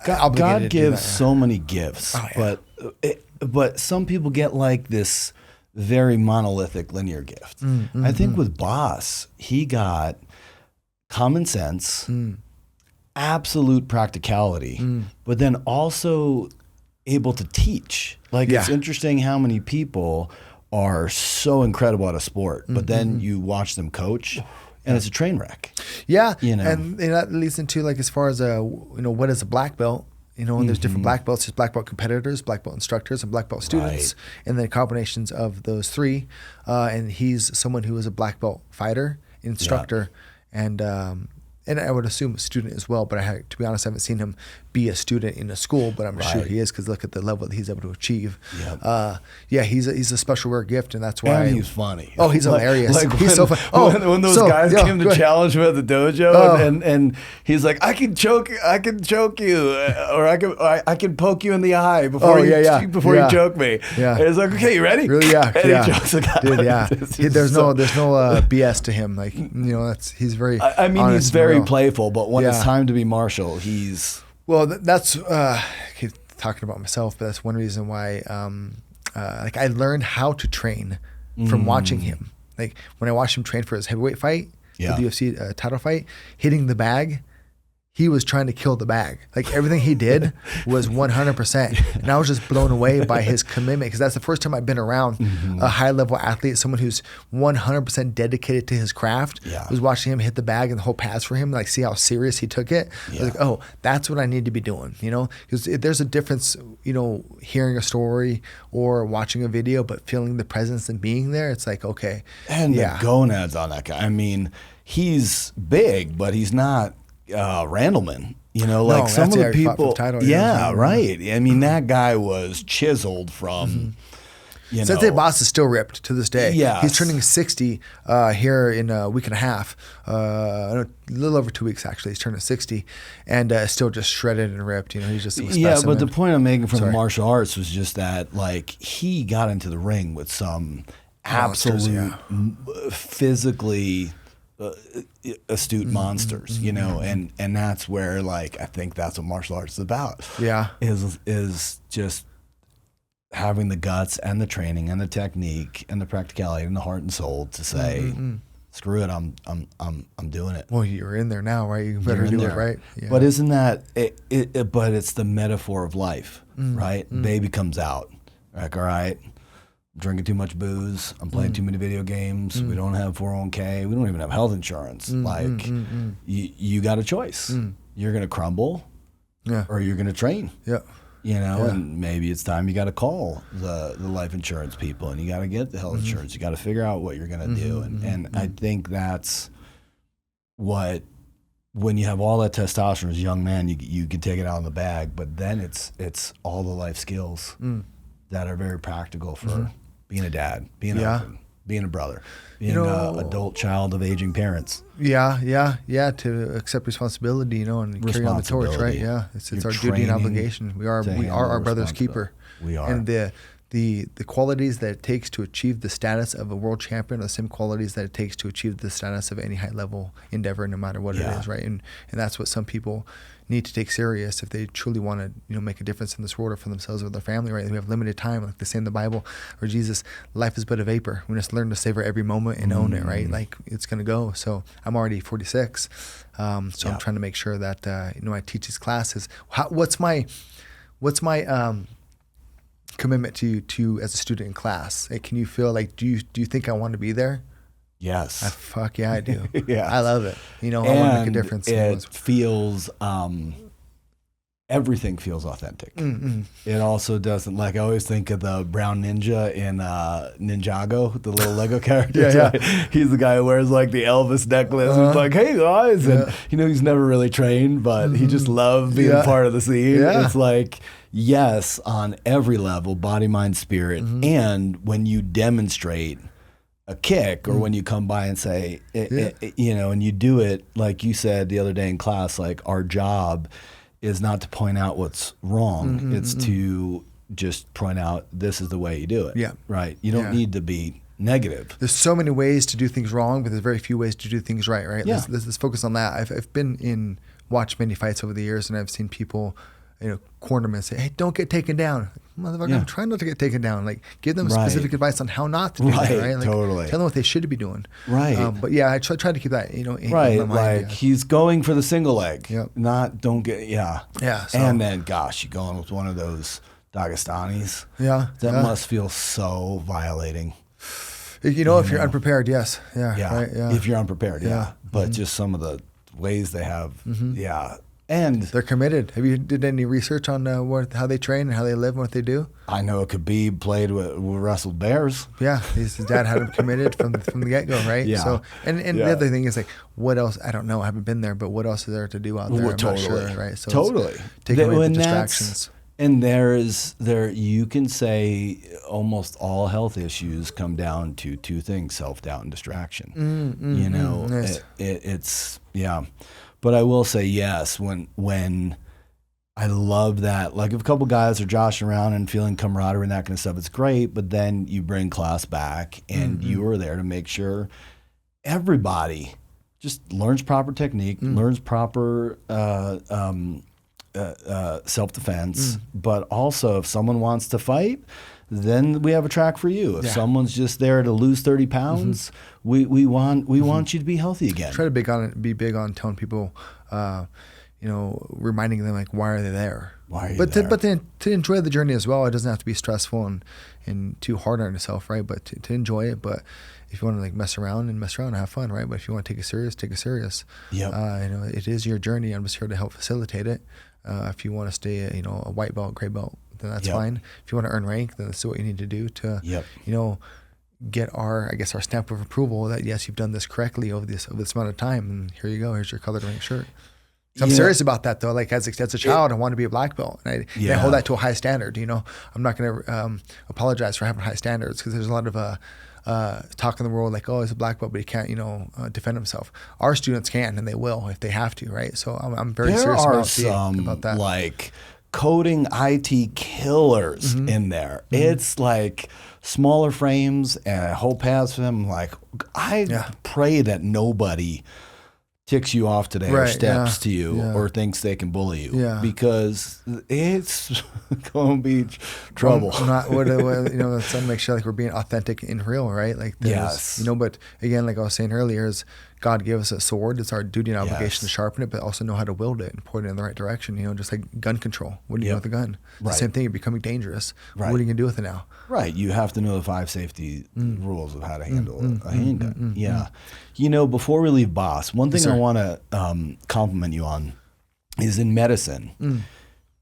Speaker 1: God gives so many gifts, but some people get like this very monolithic linear gift. I think with Boss, he got common sense, absolute practicality, but then also able to teach. Like it's interesting how many people are so incredible at a sport, but then you watch them coach and it's a train wreck.
Speaker 2: Yeah, and that leads into like as far as what is a black belt? And there's different black belts. There's black belt competitors, black belt instructors, and black belt students, and then combinations of those 3. And he's someone who is a black belt fighter, instructor, and I would assume a student as well. But to be honest, I haven't seen him be a student in a school, but I'm sure he is, because look at the level that he's able to achieve. He's a special rare gift, and that's why.
Speaker 1: And he's funny.
Speaker 2: Oh, he's hilarious. He's so funny.
Speaker 1: When those guys came to challenge him at the dojo, and he's like, I can choke you, or I can poke you in the eye before you choke me. Yeah. And it's like, okay, you ready?
Speaker 2: Really? Yeah.
Speaker 1: And he chokes the guy.
Speaker 2: Dude, there's no BS to him. Like he's very.
Speaker 1: I mean, he's very playful, but when it's time to be martial, he's.
Speaker 2: Well, that's I keep talking about myself, but that's one reason why I learned how to train from watching him. Like when I watched him train for his heavyweight fight, the UFC title fight, hitting the bag, he was trying to kill the bag. Like everything he did was 100%. And I was just blown away by his commitment, because that's the first time I've been around a high level athlete, someone who's 100% dedicated to his craft. I was watching him hit the bag and the whole pass for him, like see how serious he took it. I was like, oh, that's what I need to be doing, because there's a difference, hearing a story or watching a video, but feeling the presence and being there. It's like, okay.
Speaker 1: And the gonads on that guy. I mean, he's big, but he's not Randleman, like some of the people.
Speaker 2: Title,
Speaker 1: right. I mean, that guy was chiseled from.
Speaker 2: Sensei Boss is still ripped to this day.
Speaker 1: Yeah,
Speaker 2: he's turning 60 here in a week and a half. A little over 2 weeks actually. He's turning 60, and still just shredded and ripped. He's just a specimen.
Speaker 1: But the point I'm making from the martial arts was just that, like, he got into the ring with some absolute physically astute monsters, and that's where, like, I think that's what martial arts is about. Is just having the guts and the training and the technique and the practicality and the heart and soul to say, screw it, I'm doing it.
Speaker 2: Well, you're in there now, right? You better do it, right?
Speaker 1: Yeah. But isn't that it? But it's the metaphor of life, right? Baby comes out, like, all right, I'm drinking too much booze, I'm playing too many video games, we don't have 401k, we don't even have health insurance. You got a choice. You're gonna crumble, or you're gonna train. And maybe it's time you got to call the life insurance people, and you got to get the health insurance. You got to figure out what you're going to do. And I think that's what, when you have all that testosterone as a young man, you can take it out in the bag, but then it's all the life skills that are very practical for being a dad, being a husband, being a brother, being an adult child of aging parents. To accept responsibility, and carry on the torch, right? Yeah, it's our duty and obligation. We are our brother's keeper. We are.
Speaker 2: And the qualities that it takes to achieve the status of a world champion are the same qualities that it takes to achieve the status of any high level endeavor, no matter what it is, right? And that's what some people need to take serious if they truly want to, make a difference in this world or for themselves or their family, right? We have limited time, like they say in the Bible, or Jesus, life is but a vapor. We just learn to savor every moment and own it, right? Like it's gonna go. So I'm already 46, so I'm trying to make sure that I teach these classes. What's my commitment to as a student in class? Like, can you feel like, do you think I want to be there?
Speaker 1: Yes.
Speaker 2: Fuck yeah, I do.
Speaker 1: Yeah.
Speaker 2: I love it. I want to make a difference.
Speaker 1: It feels, everything feels authentic.
Speaker 2: Mm-hmm.
Speaker 1: It also doesn't, like, I always think of the brown ninja in Ninjago, the little Lego character.
Speaker 2: Yeah.
Speaker 1: He's the guy who wears like the Elvis necklace. He's like, hey guys. And he's never really trained, but he just loves being part of the scene.
Speaker 2: Yeah.
Speaker 1: It's like, yes, on every level, body, mind, spirit. And when you demonstrate a kick, or when you come by and say, and you do it, like you said the other day in class, like, our job is not to point out what's wrong. It's to just point out, this is the way you do it.
Speaker 2: Yeah.
Speaker 1: Right. You don't need to be negative.
Speaker 2: There's so many ways to do things wrong, but there's very few ways to do things right. Right.
Speaker 1: Yeah.
Speaker 2: Let's focus on that. I've watched many fights over the years, and I've seen people, corner them and say, hey, don't get taken down. Motherfucker, I'm trying not to get taken down. Like, give them specific advice on how not to do that, right? Like,
Speaker 1: totally.
Speaker 2: Tell them what they should be doing.
Speaker 1: Right.
Speaker 2: But yeah, I try to keep that, in
Speaker 1: right.
Speaker 2: my mind.
Speaker 1: Like, he's going for the single leg.
Speaker 2: Yep.
Speaker 1: Yeah.
Speaker 2: So,
Speaker 1: and then, gosh, you're going with one of those Dagestanis.
Speaker 2: Yeah.
Speaker 1: That must feel so violating.
Speaker 2: If you're unprepared, yes. Yeah.
Speaker 1: Yeah.
Speaker 2: Right, yeah.
Speaker 1: If you're unprepared, yeah. But just some of the ways they have, And
Speaker 2: they're committed. Have you did any research on how they train and how they live and what they do?
Speaker 1: I know Khabib played with wrestled bears.
Speaker 2: Yeah, his dad had him committed from the get go, right?
Speaker 1: Yeah.
Speaker 2: So the other thing is, like, what else? I don't know. I haven't been there, but what else is there to do out there? I'm not sure, right? So taking away the distractions.
Speaker 1: And you can say almost all health issues come down to two things: self-doubt and distraction.
Speaker 2: Nice.
Speaker 1: It's But I will say, yes, when I love that, like, if a couple guys are joshing around and feeling camaraderie and that kind of stuff, it's great. But then you bring class back, and you are there to make sure everybody just learns proper technique, learns proper self-defense. But also, if someone wants to fight, then we have a track for you. If someone's just there to lose 30 pounds, we want you to be healthy again.
Speaker 2: Try to be big on telling people, reminding them, like, why are they there?
Speaker 1: Why are you there?
Speaker 2: But then to enjoy the journey as well. It doesn't have to be stressful and too hard on yourself, right? But to enjoy it. But if you want to, like, mess around and have fun, right? But if you want to take it serious, take it serious.
Speaker 1: Yeah.
Speaker 2: It is your journey. I'm just here to help facilitate it. If you want to stay, a white belt, gray belt, then that's fine. If you want to earn rank, then that's what you need to do to, get our stamp of approval that, yes, you've done this correctly over this amount of time, and here you go. Here's your colored rank shirt. So I'm serious about that, though. Like, as a child, I want to be a black belt, and I hold that to a high standard. I'm not going to apologize for having high standards, because there's a lot of talk in the world, like, oh, he's a black belt, but he can't, defend himself. Our students can, and they will if they have to, right? So I'm very serious about that.
Speaker 1: Like, coding IT killers in there. It's like smaller frames and whole paths for them. Like, I pray that nobody ticks you off today or steps to you or thinks they can bully you, because it's going to be trouble.
Speaker 2: Let's make sure, like, we're being authentic and real, right? Like, but again, like I was saying earlier, is God gave us a sword. It's our duty and obligation to sharpen it, but also know how to wield it and point it in the right direction. Just like gun control. What do you do with a gun? The same thing. You're becoming dangerous. What are you going to do with it now?
Speaker 1: Right. You have to know the 5 safety rules of how to handle a handgun. Before we leave Boss, one thing I want to compliment you on is in medicine.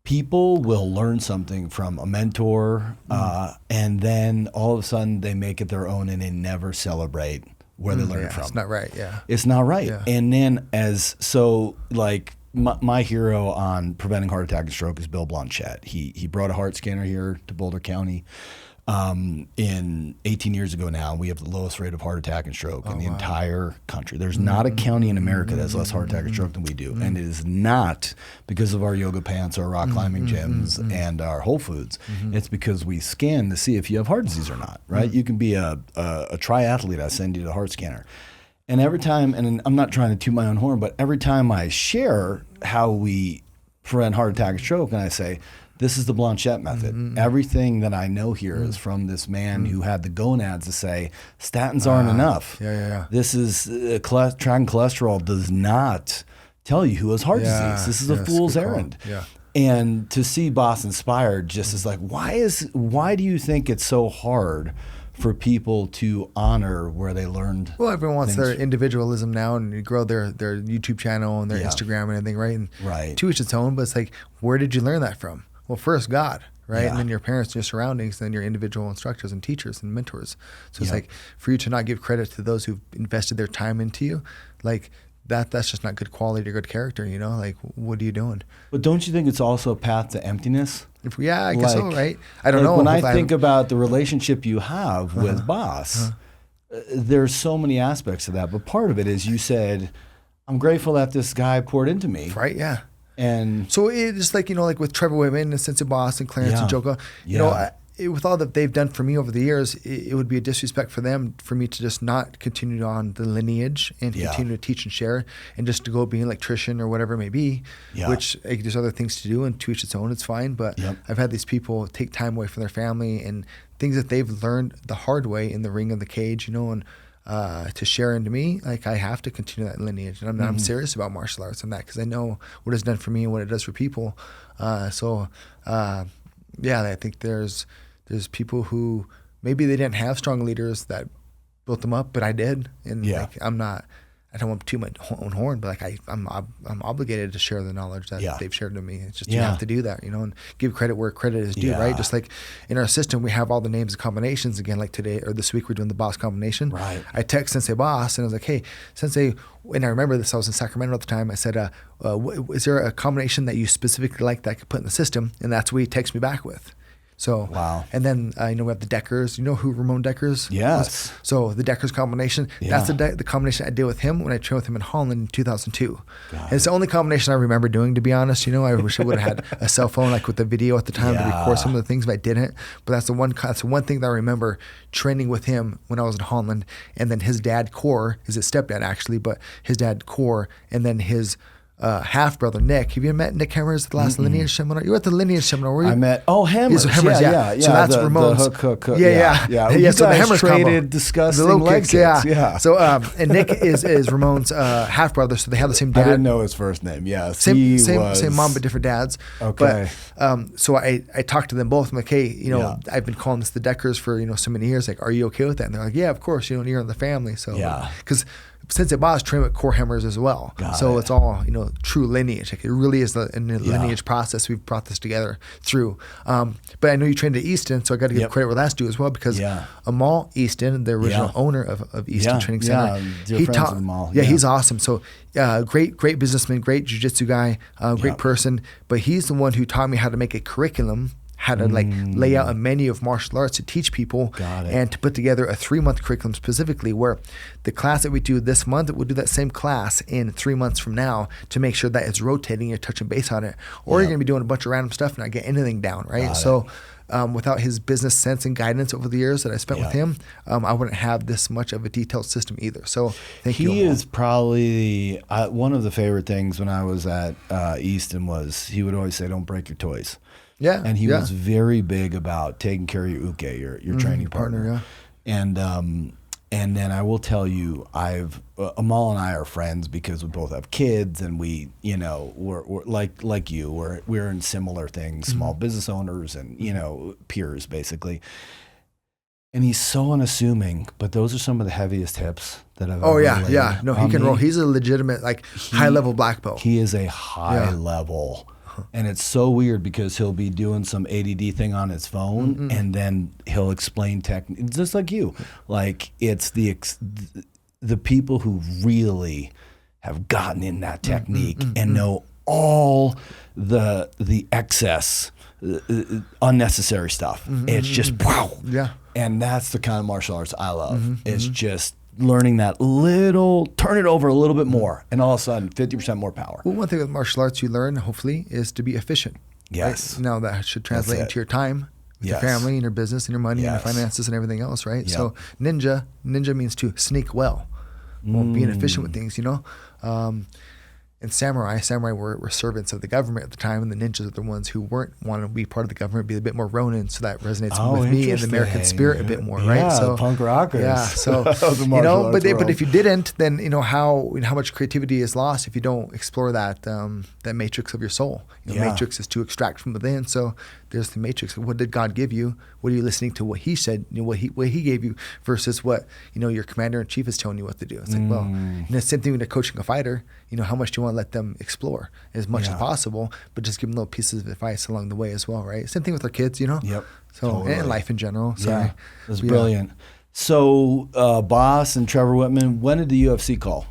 Speaker 1: People will learn something from a mentor, and then all of a sudden they make it their own, and they never celebrate where they learned from.
Speaker 2: It's not right.
Speaker 1: It's not right. And then my hero on preventing heart attack and stroke is Bill Blanchette. He brought a heart scanner here to Boulder County. In 18 years ago now, we have the lowest rate of heart attack and stroke in the entire country. There's not a county in America that has less heart attack and stroke than we do. And it is not because of our yoga pants, our rock climbing gyms, and our Whole Foods. It's because we scan to see if you have heart disease or not, right? You can be a triathlete. I send you the heart scanner. And every time, and I'm not trying to toot my own horn, but every time I share how we prevent heart attack and stroke, and I say, this is the Blanchette method. Everything that I know here is from this man who had the gonads to say, statins aren't enough. This is, tracking cholesterol does not tell you who has heart disease. This is a fool's errand. And to see Boss Inspired just is like, why do you think it's so hard for people to honor where they learned?
Speaker 2: Well, everyone wants their individualism now and grow their YouTube channel and their Instagram and everything, right? And to each its own, but it's like, where did you learn that from? Well, first God, right? And then your parents, your surroundings, then your individual instructors and teachers and mentors. So it's like, for you to not give credit to those who've invested their time into you, like that's just not good quality or good character, you know? Like, what are you doing?
Speaker 1: But don't you think it's also a path to emptiness?
Speaker 2: I guess so, right? I don't know.
Speaker 1: When I think about the relationship you have with Boss, there's so many aspects of that. But part of it is you said, I'm grateful that this guy poured into me.
Speaker 2: Right, yeah.
Speaker 1: And
Speaker 2: so it's like, you know, like with Trevor Whitman and Sensei Boss and Clarence and Joko, you know, with all that they've done for me over the years, it would be a disrespect for them for me to just not continue on the lineage and continue to teach and share and just to go be an electrician or whatever it may be, which like, there's other things to do and to each its own, it's fine. But I've had these people take time away from their family and things that they've learned the hard way in the ring of the cage, you know, and to share into me, like I have to continue that lineage. And I'm serious about martial arts and that because I know what it's done for me and what it does for people. I think there's people who maybe they didn't have strong leaders that built them up, but I did. And like, I don't want to toot my own horn, but like I'm obligated to share the knowledge that they've shared to me. It's just you have to do that, you know, and give credit where credit is due, right? Just like in our system, we have all the names and combinations again. Like today or this week, we're doing the Boss combination. Right. I text Sensei Boss and I was like, "Hey, Sensei," and I remember this. I was in Sacramento at the time. I said, "Is there a combination that you specifically like that I could put in the system?" And that's what he texted me back with. So, and then, you know, we have the Deckers. You know who Ramon Deckers was? So the Deckers combination, that's the combination I did with him when I trained with him in Holland in 2002. And it's the only combination I remember doing, to be honest. You know, I wish I would have had a cell phone like with the video at the time to record some of the things, but I didn't. But that's the one thing that I remember training with him when I was in Holland. And then his dad, Core, is his stepdad actually, but his dad, Core, and then his half brother Nick. Have you met Nick Hemmers at the last lineage seminar? You were at the lineage seminar, were you?
Speaker 1: I met Hemmers.
Speaker 2: Hemmers, yeah. So that's Ramon's.
Speaker 1: The hook.
Speaker 2: Yeah.
Speaker 1: So
Speaker 2: the Hemmers
Speaker 1: traded disgusting
Speaker 2: the
Speaker 1: leg
Speaker 2: kicks,
Speaker 1: kicks.
Speaker 2: So and Nick is Ramon's half brother, so they have the same dad.
Speaker 1: I didn't know his first name. Yes,
Speaker 2: same mom but different dads.
Speaker 1: Okay.
Speaker 2: But so I talked to them both. I'm like, hey, you know, I've been calling this the Deckers for, you know, so many years. Like, are you okay with that? And they're like, yeah, of course. You know, you're in the family. So because Sensei Boss trained with Core Hemmers as well. It's all, you know, true lineage. Like it really is the lineage process. We've brought this together through. But I know you trained at Easton, so I got to give credit where that's due as well because Amal Easton, the original owner of Easton Training Center,
Speaker 1: he taught Amal.
Speaker 2: He's awesome. So great businessman, great jiu-jitsu guy, great person. But he's the one who taught me how to make a curriculum, how to like lay out a menu of martial arts to teach people and to put together a 3-month curriculum specifically where the class that we do this month, we'll do that same class in 3 months from now to make sure that it's rotating, you're touching base on it, or you're going to be doing a bunch of random stuff and not get anything down, right? Without his business sense and guidance over the years that I spent with him, I wouldn't have this much of a detailed system either. So thank you.
Speaker 1: He is probably one of the favorite things when I was at Easton was he would always say, don't break your toys.
Speaker 2: Yeah.
Speaker 1: And he was very big about taking care of your uke, your training partner. And then I will tell you, Amal and I are friends because we both have kids and we, you know, we're like you, we're in similar things, small business owners and, you know, peers basically. And he's so unassuming, but those are some of the heaviest hips that I've ever laid.
Speaker 2: No, he can roll. He's a legitimate, high level black belt.
Speaker 1: He is a high level. And it's so weird because he'll be doing some ADD thing on his phone and then he'll explain technique, just like you. Like it's the people who really have gotten in that technique and know all the excess, unnecessary stuff. It's just wow. Yeah. And that's the kind of martial arts I love. It's just learning that little, turn it over a little bit more, and all of a sudden, 50% more power.
Speaker 2: Well, one thing with martial arts you learn, hopefully, is to be efficient.
Speaker 1: Yes.
Speaker 2: Right? Now that should translate into your time, with your family, and your business, and your money, and your finances, and everything else, right? Yep. So ninja means to sneak well, being efficient with things, you know? And samurai were servants of the government at the time, and the ninjas are the ones who weren't wanting to be part of the government, be a bit more Ronin. So that resonates with me and the American spirit a bit more, right? So
Speaker 1: punk rockers.
Speaker 2: Yeah. So but if you didn't, then how much creativity is lost if you don't explore that matrix of your soul. Matrix is to extract from within. So there's the matrix. What did God give you? What are you listening to? What He said? What He gave you versus what your commander in chief is telling you what to do. It's like, well, same thing when you're coaching a fighter. How much do you want to let them explore as much as possible, but just give them little pieces of advice along the way as well, right? Same thing with our kids,
Speaker 1: Yep.
Speaker 2: So
Speaker 1: Totally.
Speaker 2: and life in general. So
Speaker 1: yeah, that's brilliant. So, Boss and Trevor Whitman, when did the UFC call?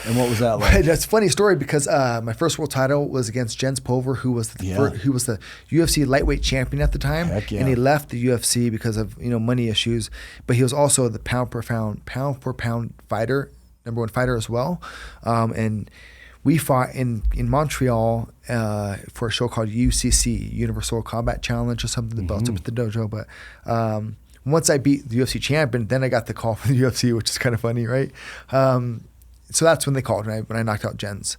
Speaker 1: And what was that like?
Speaker 2: That's a funny story because my first world title was against Jens Pulver, who was the UFC lightweight champion at the time, and he left the UFC because of money issues. But he was also the pound per pound fighter, number one fighter as well. And we fought in Montreal for a show called UCC, Universal Combat Challenge or something. The belts up at the dojo, but. Once I beat the UFC champion, then I got the call from the UFC, which is kind of funny, right? So that's when they called when I knocked out Jens.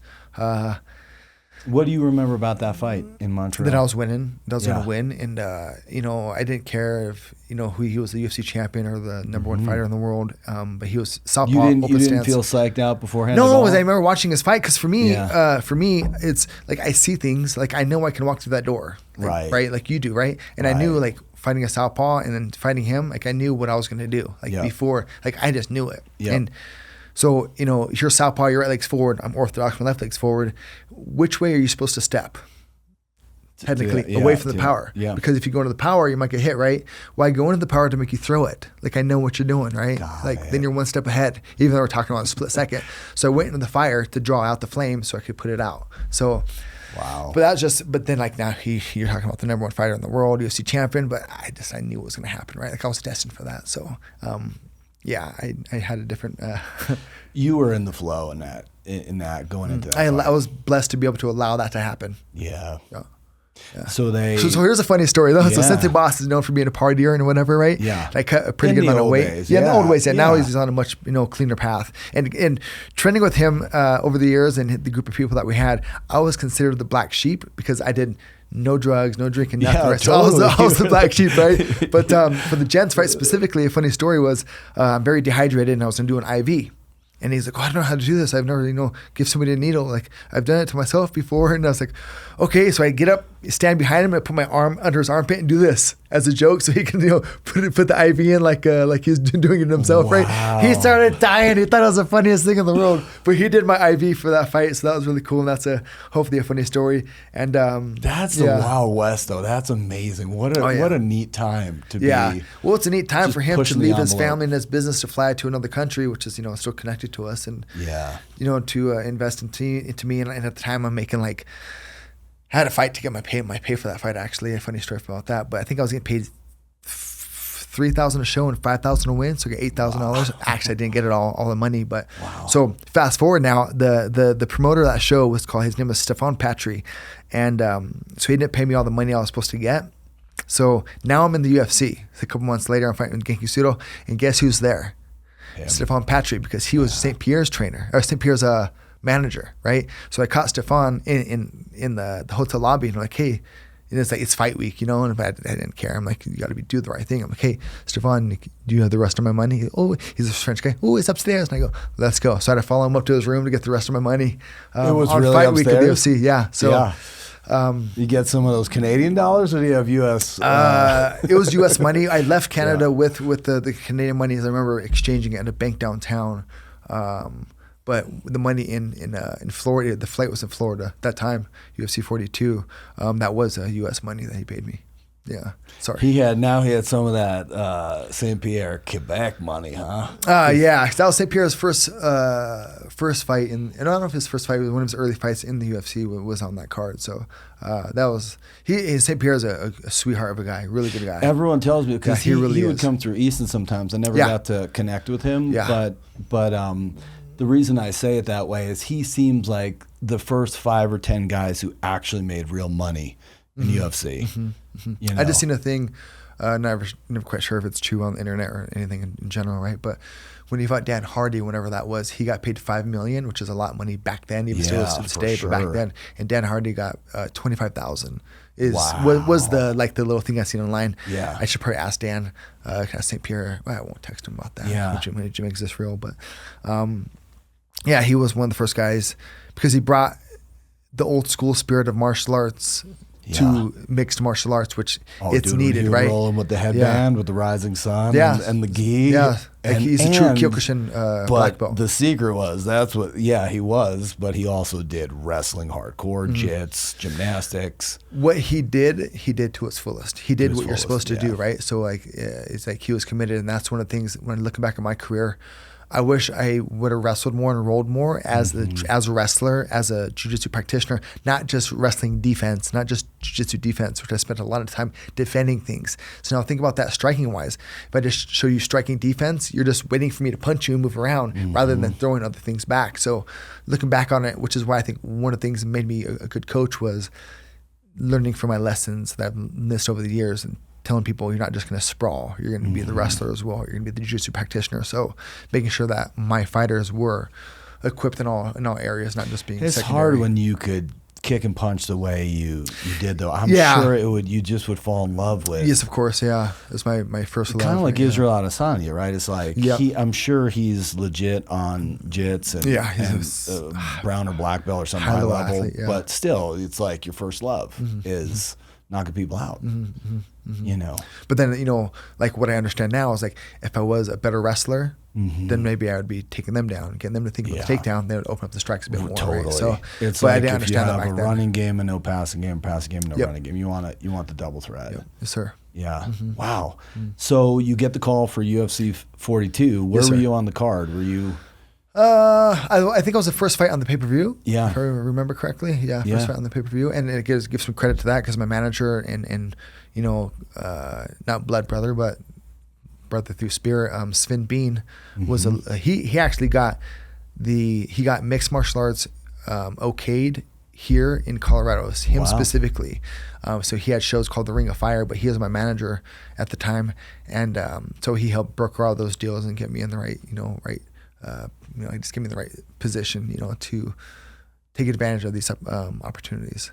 Speaker 1: What do you remember about that fight in Montreal?
Speaker 2: That I was winning. That I was going to win. And, I didn't care if, who he was, the UFC champion or the number one fighter in the world. But he was southpaw.
Speaker 1: You didn't feel psyched out beforehand?
Speaker 2: No, I remember watching his fight because for me, it's like I see things. Like I know I can walk through that door. Like, right? Like you do, right? And I knew like fighting a southpaw and then fighting him, like I knew what I was going to do. Like before, like I just knew it. Yep. And so, you're southpaw, your right leg's forward, I'm orthodox, my left leg's forward. Which way are you supposed to step? Technically, away from the power. Yeah. Because if you go into the power, you might get hit, right? Why go into the power to make you throw it? Like I know what you're doing, right? Then you're one step ahead, even though we're talking about a split second. So I went into the fire to draw out the flame so I could put it out. So
Speaker 1: wow.
Speaker 2: But then like now you're talking about the number one fighter in the world, UFC champion, but I knew it was going to happen, right? Like I was destined for that. So, I had a different.
Speaker 1: You were in the flow in that going into that.
Speaker 2: I was blessed to be able to allow that to happen.
Speaker 1: Yeah.
Speaker 2: Yeah.
Speaker 1: So
Speaker 2: here's a funny story though. Yeah. So Sensei Boss is known for being a partier and whatever, right?
Speaker 1: Yeah.
Speaker 2: I cut a pretty good amount of weight.
Speaker 1: Days.
Speaker 2: Yeah, in the old ways. Yeah. Now he's on a much cleaner path. And trending with him over the years and the group of people that we had, I was considered the black sheep because I did no drugs, no drinking, nothing.
Speaker 1: Yeah,
Speaker 2: right?
Speaker 1: totally.
Speaker 2: So I was the black sheep, right? But for the Jens fight specifically, a funny story was I'm very dehydrated and I was going to do an IV. And he's like, I don't know how to do this. I've never, give somebody a needle. Like I've done it to myself before. And I was like, okay. So I get up, stand behind him, I put my arm under his armpit and do this as a joke, so he can, put the IV in like he's doing it himself, right? He started dying. He thought it was the funniest thing in the world. But he did my IV for that fight, so that was really cool. And that's hopefully a funny story. And
Speaker 1: that's the Wild West, though. That's amazing. What a neat time to be.
Speaker 2: Yeah. Well, it's a neat time for him to leave his family and his business to fly to another country, which is still connected to us, and to invest into me. And at the time, I'm making like. I had a fight to get my pay for that fight, actually. A funny story about that. But I think I was getting paid $3,000 a show and $5,000 a win, so I got $8,000. Actually, I didn't get it all the money. But so fast forward now, the promoter of that show was his name was Stefan Patry. And so he didn't pay me all the money I was supposed to get. So now I'm in the UFC. A couple months later, I'm fighting Genki Sudo. And guess who's there? Stefan Patry, because he was St. Pierre's trainer, or St. Pierre's manager, right? So I caught Stefan in the hotel lobby and I'm like, hey, and it's like it's fight week, and if I didn't care, I'm like, you got to do the right thing. I'm like, hey, Stefan, do you have the rest of my money? He's a French guy. Oh, it's upstairs. And I go, let's go. So I had to follow him up to his room to get the rest of my money.
Speaker 1: It was
Speaker 2: on
Speaker 1: really
Speaker 2: fight
Speaker 1: upstairs?
Speaker 2: Week of the UFC, yeah. So
Speaker 1: you get some of those Canadian dollars, or do you have U.S.?
Speaker 2: It was U.S. money. I left Canada with the Canadian money. I remember exchanging it at a bank downtown. But the money in Florida, the flight was in Florida at that time, UFC 42. That was U.S. money that he paid me. Yeah, sorry.
Speaker 1: He had some of that St. Pierre, Quebec money, huh?
Speaker 2: Yeah, that was St. Pierre's first fight, and I don't know if his first fight was one of his early fights in the UFC was on that card. So that was St. Pierre's a sweetheart of a guy, really good guy.
Speaker 1: Everyone tells me because he would come through Easton sometimes. I never got to connect with him, but the reason I say it that way is he seems like the first 5 or 10 guys who actually made real money in UFC.
Speaker 2: Mm-hmm. I just seen a thing Never quite sure if it's true on the internet or anything in general, right? But when he fought Dan Hardy, whenever that was, he got paid $5 million, which is a lot of money back then, even still to this day, but back then. And Dan Hardy got $25,000. Was the little thing I seen online.
Speaker 1: Yeah,
Speaker 2: I should probably ask Dan, St. Pierre. Well, I won't text him about that.
Speaker 1: Yeah,
Speaker 2: when Jim makes this real, but yeah, he was one of the first guys because he brought the old school spirit of martial arts to mixed martial arts, which it's needed, right?
Speaker 1: Rolling with the headband, with the rising sun, and the gi.
Speaker 2: Yeah, and he's a true Kyokushin black belt.
Speaker 1: The secret was he was, but he also did wrestling hardcore, jits, gymnastics.
Speaker 2: What he did to its fullest. He did what you're supposed to do, right? So it's like he was committed, and that's one of the things when looking back at my career, I wish I would have wrestled more and rolled more as a wrestler, as a jiu-jitsu practitioner, not just wrestling defense, not just jiu-jitsu defense, which I spent a lot of time defending things. So now think about that striking wise. If I just show you striking defense, you're just waiting for me to punch you and move around rather than throwing other things back. So looking back on it, which is why I think one of the things that made me a good coach was learning from my lessons that I've missed over the years and telling people you're not just going to sprawl, you're going to be the wrestler as well, you're going to be the jiu-jitsu practitioner. So making sure that my fighters were equipped in all areas, not just being
Speaker 1: It's
Speaker 2: secondary.
Speaker 1: hard when you could kick and punch the way you did, though. I'm sure you just would fall in love with.
Speaker 2: Yes, of course, yeah. It's my first love.
Speaker 1: Kind of like Israel Adesanya, right? It's like I'm sure he's legit on jits and, brown or black belt or some high level, athlete, but still, it's like your first love is knocking people out. You know,
Speaker 2: but then like what I understand now is like if I was a better wrestler, then maybe I would be taking them down, getting them to think about the takedown. They would open up the strikes a bit more.
Speaker 1: Totally.
Speaker 2: Right? So
Speaker 1: it's
Speaker 2: but
Speaker 1: like
Speaker 2: I didn't
Speaker 1: if
Speaker 2: understand
Speaker 1: you
Speaker 2: that
Speaker 1: have
Speaker 2: back
Speaker 1: a
Speaker 2: then.
Speaker 1: running game and no passing game, no running game. You want the double threat.
Speaker 2: Yes, sir.
Speaker 1: Yeah. Wow. So you get the call for UFC 42. Where were you on the card? Were you?
Speaker 2: I think I was the first fight on the pay-per-view.
Speaker 1: Yeah.
Speaker 2: If I remember correctly. Yeah. First fight on the pay-per-view. And it gives some credit to that because my manager and not blood brother, but brother through spirit, Sven Bean was he actually got mixed martial arts okayed here in Colorado. It's him specifically. So he had shows called The Ring of Fire, but he was my manager at the time. And so he helped broker all those deals and get me in the right, just give me the right position, to take advantage of these opportunities.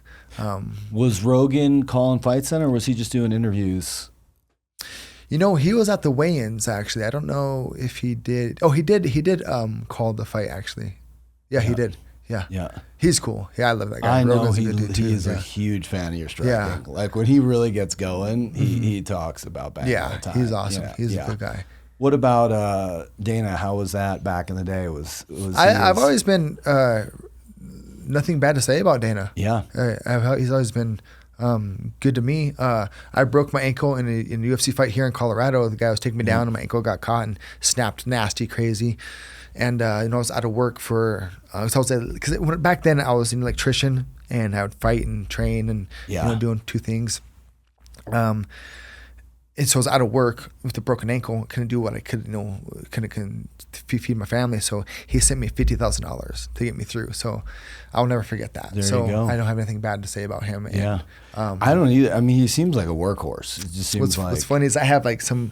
Speaker 1: Was Rogan calling fights then, or was he just doing interviews?
Speaker 2: He was at the weigh-ins actually. I don't know if he did. Oh, he did call the fight actually. Yeah, he did. Yeah. Yeah. He's cool. Yeah, I love that guy.
Speaker 1: I know
Speaker 2: Rogan's a good dude too.
Speaker 1: He's a huge fan of your striking. Yeah. Like when he really gets going, he talks about bang all the time.
Speaker 2: He's awesome. He's a good guy.
Speaker 1: What about Dana? How was that back in the day?
Speaker 2: I've always been nothing bad to say about Dana.
Speaker 1: Yeah.
Speaker 2: He's always been good to me. I broke my ankle in a UFC fight here in Colorado. The guy was taking me down and my ankle got caught and snapped nasty, crazy. And I was out of work because back then I was an electrician and I would fight and train and doing two things. And so I was out of work with a broken ankle, couldn't do what I could, couldn't feed my family. So he sent me $50,000 to get me through. So I'll never forget that.
Speaker 1: There you go.
Speaker 2: I don't have anything bad to say about him.
Speaker 1: And, I don't either. I mean, he seems like a workhorse. It just seems
Speaker 2: what's funny is I have like some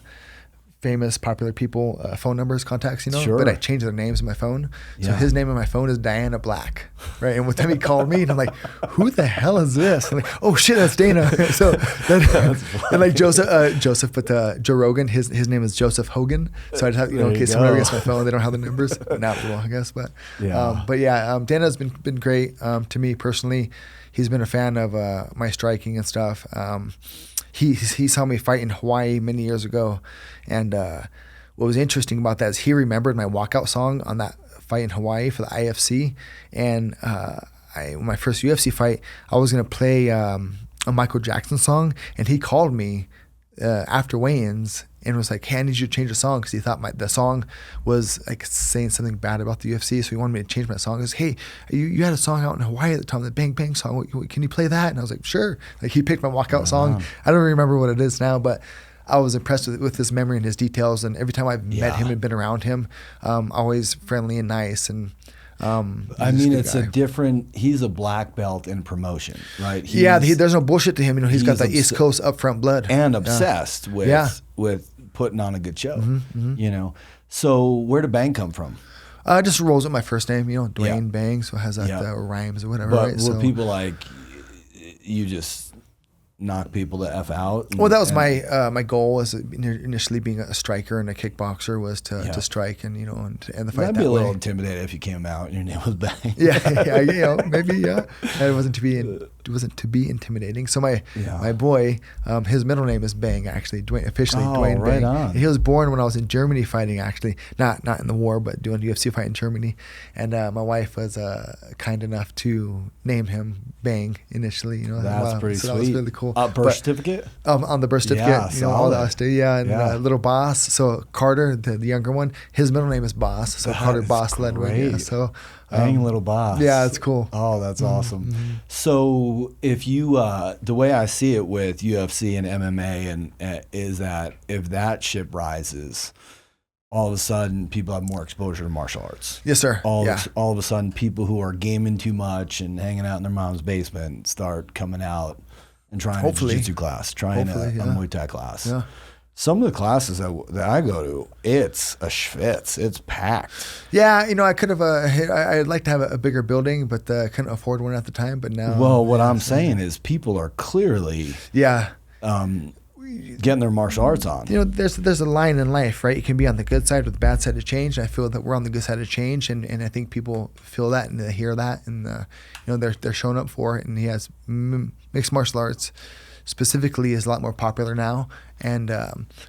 Speaker 2: famous, popular people, phone numbers, contacts,
Speaker 1: Sure.
Speaker 2: But I changed their names in my phone. So his name on my phone is Diana Black, right? And one time he called me and I'm like, who the hell is this? I'm like, oh shit, that's Dana. So then, and like Joseph, but Joe Rogan, his name is Joseph Hogan. So I just have, in case somebody gets my phone, they don't have the numbers. Now they will, I guess. But Dana's been great to me personally. He's been a fan of my striking and stuff. He saw me fight in Hawaii many years ago, and what was interesting about that is he remembered my walkout song on that fight in Hawaii for the IFC, and my first UFC fight, I was gonna play a Michael Jackson song, and he called me after weigh-ins and was like, hey, I need you to change the song because he thought the song was like saying something bad about the UFC, so he wanted me to change my song. He goes, hey, you had a song out in Hawaii at the time, the Bang Bang song, can you play that? And I was like, sure. Like he picked my walkout song. I don't remember what it is now, but I was impressed with his memory and his details, and every time I've met him and been around him, always friendly and nice, and
Speaker 1: I mean, it's a different. He's a black belt in promotion, right?
Speaker 2: There's no bullshit to him. You know, he's got that East Coast upfront blood
Speaker 1: and obsessed with putting on a good show. You know, so where did Bang come from?
Speaker 2: Just rolls with my first name. You know, Duane Bang, so it has that rhymes or whatever.
Speaker 1: But were people like you just knock people the F out?
Speaker 2: Well, that was my goal as initially being a striker and a kickboxer was to strike and, you know, and the fight.
Speaker 1: I'd be a little intimidated if you came out and your name was Bang.
Speaker 2: You know, maybe, it wasn't to be intimidating. So my boy, his middle name is Bang, actually, Duane
Speaker 1: right
Speaker 2: Bang.
Speaker 1: On.
Speaker 2: He was born when I was in Germany fighting, actually, not in the war, but doing UFC fight in Germany. And my wife was kind enough to name him Bang initially. You know,
Speaker 1: that's pretty sweet.
Speaker 2: That was really cool.
Speaker 1: Birth certificate?
Speaker 2: On the birth certificate, you know, all that stuff. And little Boss. So Carter, the younger one, his middle name is Boss. So Carter Boss Ludwig. Yeah, so
Speaker 1: Bang little Boss.
Speaker 2: Yeah, it's cool.
Speaker 1: Oh, that's awesome. So if you, the way I see it with UFC and MMA is that if that ship rises, all of a sudden people have more exposure to martial arts.
Speaker 2: Yes, sir.
Speaker 1: All of a sudden people who are gaming too much and hanging out in their mom's basement start coming out and trying a jiu-jitsu class, trying a Muay Thai class. Yeah. Some of the classes that I go to, it's a schwitz. It's packed.
Speaker 2: Yeah, you know, I could have. I'd like to have a bigger building, but couldn't afford one at the time. But now,
Speaker 1: well, what I'm saying is, people are clearly getting their martial arts on.
Speaker 2: You know, there's a line in life, right? You can be on the good side or the bad side of change. I feel that we're on the good side of change, and I think people feel that and they hear that, and you know, they're showing up for it. And he has mixed martial arts. Specifically is a lot more popular now, and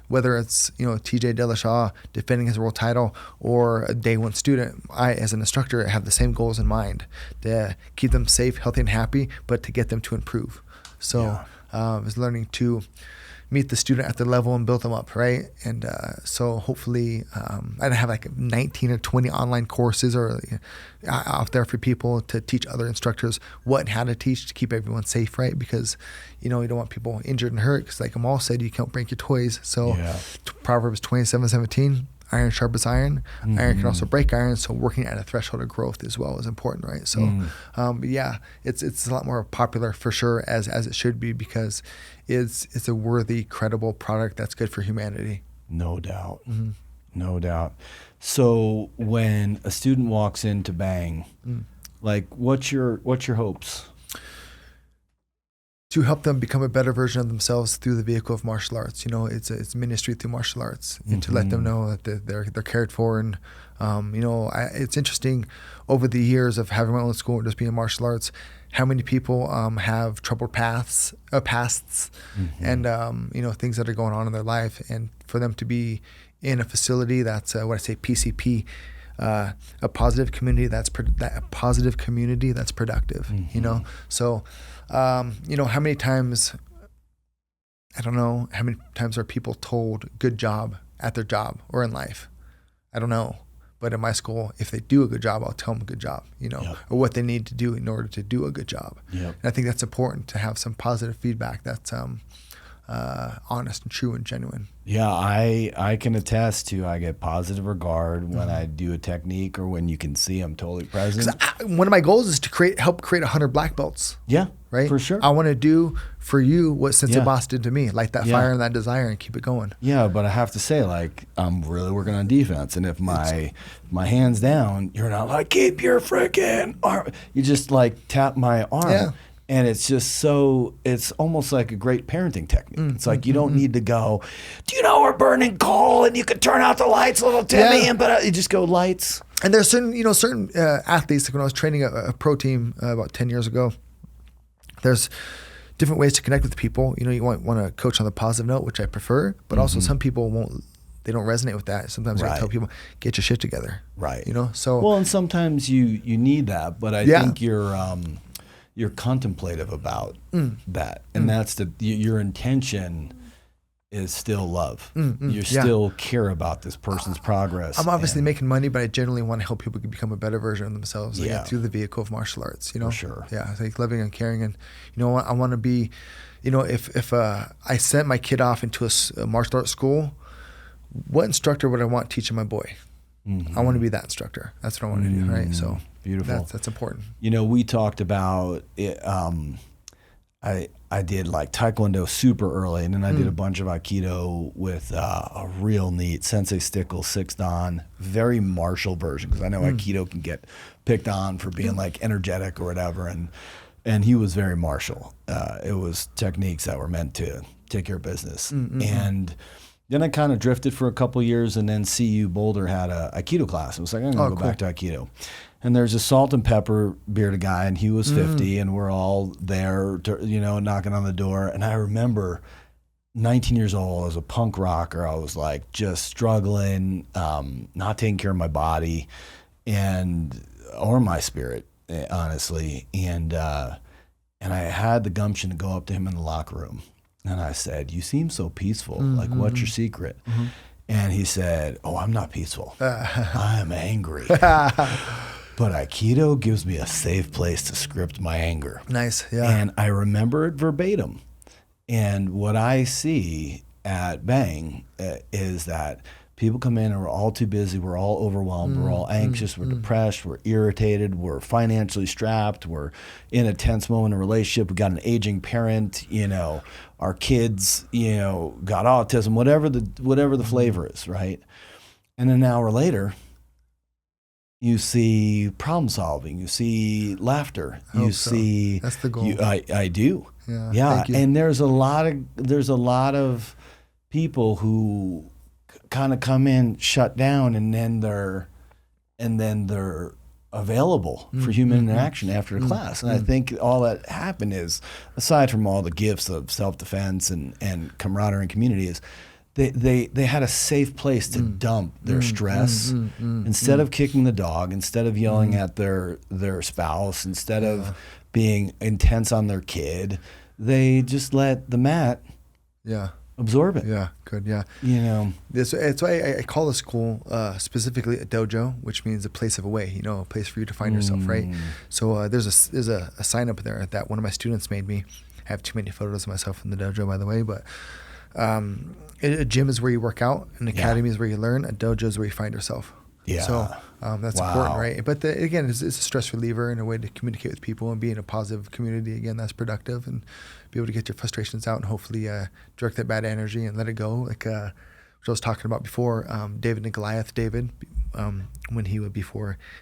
Speaker 2: whether it's, you know, TJ Dillashaw defending his world title or a day one student, I as an instructor have the same goals in mind, to keep them safe, healthy, and happy, but to get them to improve. So I was learning to meet the student at their level and build them up, right? And so hopefully I'd have like 19 or 20 online courses or out there for people to teach other instructors what and how to teach to keep everyone safe, right? Because, you know, you don't want people injured and hurt, because like Amal said, you can't break your toys. So Proverbs 27:17, iron sharpens iron. Iron can also break iron. So working at a threshold of growth as well is important, right? So, but yeah, it's a lot more popular for sure, as it should be, because it's a worthy, credible product that's good for humanity.
Speaker 1: No doubt. No doubt. So when a student walks into Bang, like what's your hopes?
Speaker 2: To help them become a better version of themselves through the vehicle of martial arts. You know, it's ministry through martial arts, and to let them know that they're cared for. And you know, it's interesting over the years of having my own school and just being in martial arts, how many people have troubled pasts, and you know, things that are going on in their life, and for them to be in a facility that's what I say PCP. A positive community that's productive. You know, so you know, how many times, I don't know, how many times are people told good job at their job or in life? I don't know. But in my school, if they do a good job, I'll tell them good job, you know, or what they need to do in order to do a good job. And I think that's important, to have some positive feedback that's honest and true and genuine.
Speaker 1: Yeah, I can attest to, I get positive regard when I do a technique or when you can see I'm totally present.
Speaker 2: One of my goals is to help create 100 black belts.
Speaker 1: Yeah,
Speaker 2: right?
Speaker 1: For sure.
Speaker 2: I want to do for you what Sensei Boss did to me, light that fire and that desire and keep it going.
Speaker 1: Yeah, but I have to say, like, I'm really working on defense. And if my hand's down, you're not like, keep your freaking arm. You just like tap my arm. Yeah. And it's just so, it's almost like a great parenting technique. It's like, you don't need to go, do you know we're burning coal and you can turn out the lights, little Timmy? And but you just go lights.
Speaker 2: And there's certain athletes, like when I was training a pro team about 10 years ago, there's different ways to connect with people. You know, you want to coach on the positive note, which I prefer, but also some people they don't resonate with that. Sometimes I tell people, get your shit together. Right. You know, so.
Speaker 1: Well, and sometimes you need that, but I think you're contemplative about that, and that's your intention is still love. You still care about this person's progress.
Speaker 2: I'm obviously making money, but I generally want to help people become a better version of themselves through the vehicle of martial arts. You know,
Speaker 1: for sure.
Speaker 2: Yeah, it's like loving and caring, and you know, I want to be, you know, if I sent my kid off into a martial arts school, what instructor would I want teaching my boy? I want to be that instructor. That's what I want to do, right? So
Speaker 1: beautiful.
Speaker 2: That's important.
Speaker 1: We talked about it. I did like Taekwondo super early, and then I did a bunch of Aikido with a real neat Sensei Stickle 6 Dan, very martial version, because I know Aikido can get picked on for being like energetic or whatever, and he was very martial. It was techniques that were meant to take care of business. And then I kind of drifted for a couple years, and then CU Boulder had a Aikido class. I was like, I'm going to go back to Aikido. And there's a salt and pepper bearded guy, and he was 50, and we're all there, knocking on the door. And I remember 19 years old, as a punk rocker, I was like just struggling, not taking care of my body or my spirit, honestly. And I had the gumption to go up to him in the locker room. And I said, you seem so peaceful. Like, what's your secret? And he said, oh, I'm not peaceful. I am angry. But Aikido gives me a safe place to script my anger.
Speaker 2: Nice, yeah.
Speaker 1: And I remember it verbatim. And what I see at Bang is that people come in and we're all too busy, we're all overwhelmed, we're all anxious, we're depressed, we're irritated, we're financially strapped, we're in a tense moment in a relationship, we got an aging parent, our kids, got autism, whatever the flavor is, right? And an hour later, you see problem solving, you see laughter, you see.
Speaker 2: That's the goal.
Speaker 1: I do.
Speaker 2: Yeah. Thank you.
Speaker 1: And there's a lot of people who kind of come in, shut down, and then they're available for human interaction after the class. And I think all that happened is, aside from all the gifts of self-defense and camaraderie and community, is they had a safe place to dump their stress. Instead of kicking the dog, instead of yelling at their spouse, instead of being intense on their kid, they just let the mat absorb it.
Speaker 2: Yeah, good, yeah. It's why I call the school specifically a dojo, which means a place of away, a place for you to find yourself, right? So there's a sign up there that one of my students made me. I have too many photos of myself in the dojo, by the way, but a gym is where you work out, an academy is where you learn, a dojo is where you find yourself.
Speaker 1: Yeah.
Speaker 2: So that's important, right? But again, it's a stress reliever and a way to communicate with people and be in a positive community. Again, that's productive, and be able to get your frustrations out and hopefully direct that bad energy and let it go. Like which I was talking about before, David and Goliath. David, when he would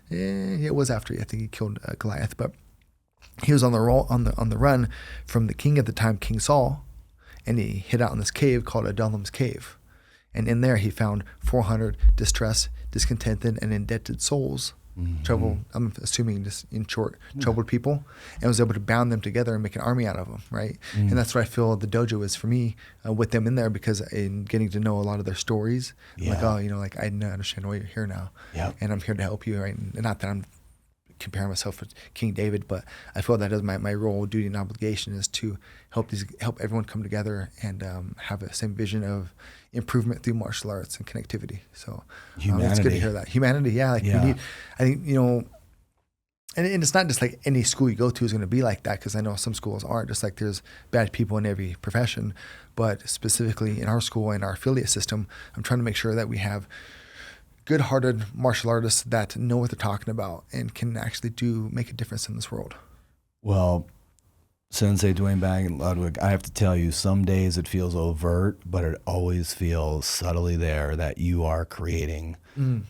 Speaker 2: it was after I think he killed Goliath, but he was on the run from the king at the time, King Saul. And he hid out in this cave called Adullam's Cave. And in there he found 400 distressed, discontented, and indebted souls. Troubled, I'm assuming just in short, troubled people. And was able to bound them together and make an army out of them, right? And that's what I feel the dojo is for me, with them in there, because in getting to know a lot of their stories, like, I understand why you're here now. And I'm here to help you, right? And not that I'm comparing myself with King David, but I feel that is my role, duty, and obligation is to help everyone come together and have the same vision of improvement through martial arts and connectivity. So it's good to hear that. Humanity, we need, I think, and it's not just like any school you go to is going to be like that, because I know some schools aren't, just like there's bad people in every profession, but specifically in our school and our affiliate system, I'm trying to make sure that we have good-hearted martial artists that know what they're talking about and can actually make a difference in this world.
Speaker 1: Well, Sensei Duane Bang and Ludwig, I have to tell you, some days it feels overt, but it always feels subtly there that you are creating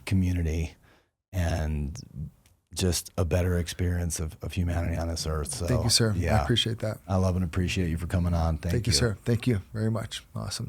Speaker 1: community and just a better experience of humanity on this earth. So,
Speaker 2: thank you, sir. I appreciate that.
Speaker 1: I love and appreciate you for coming on. Thank you.
Speaker 2: Thank you, sir. Thank you very much. Awesome.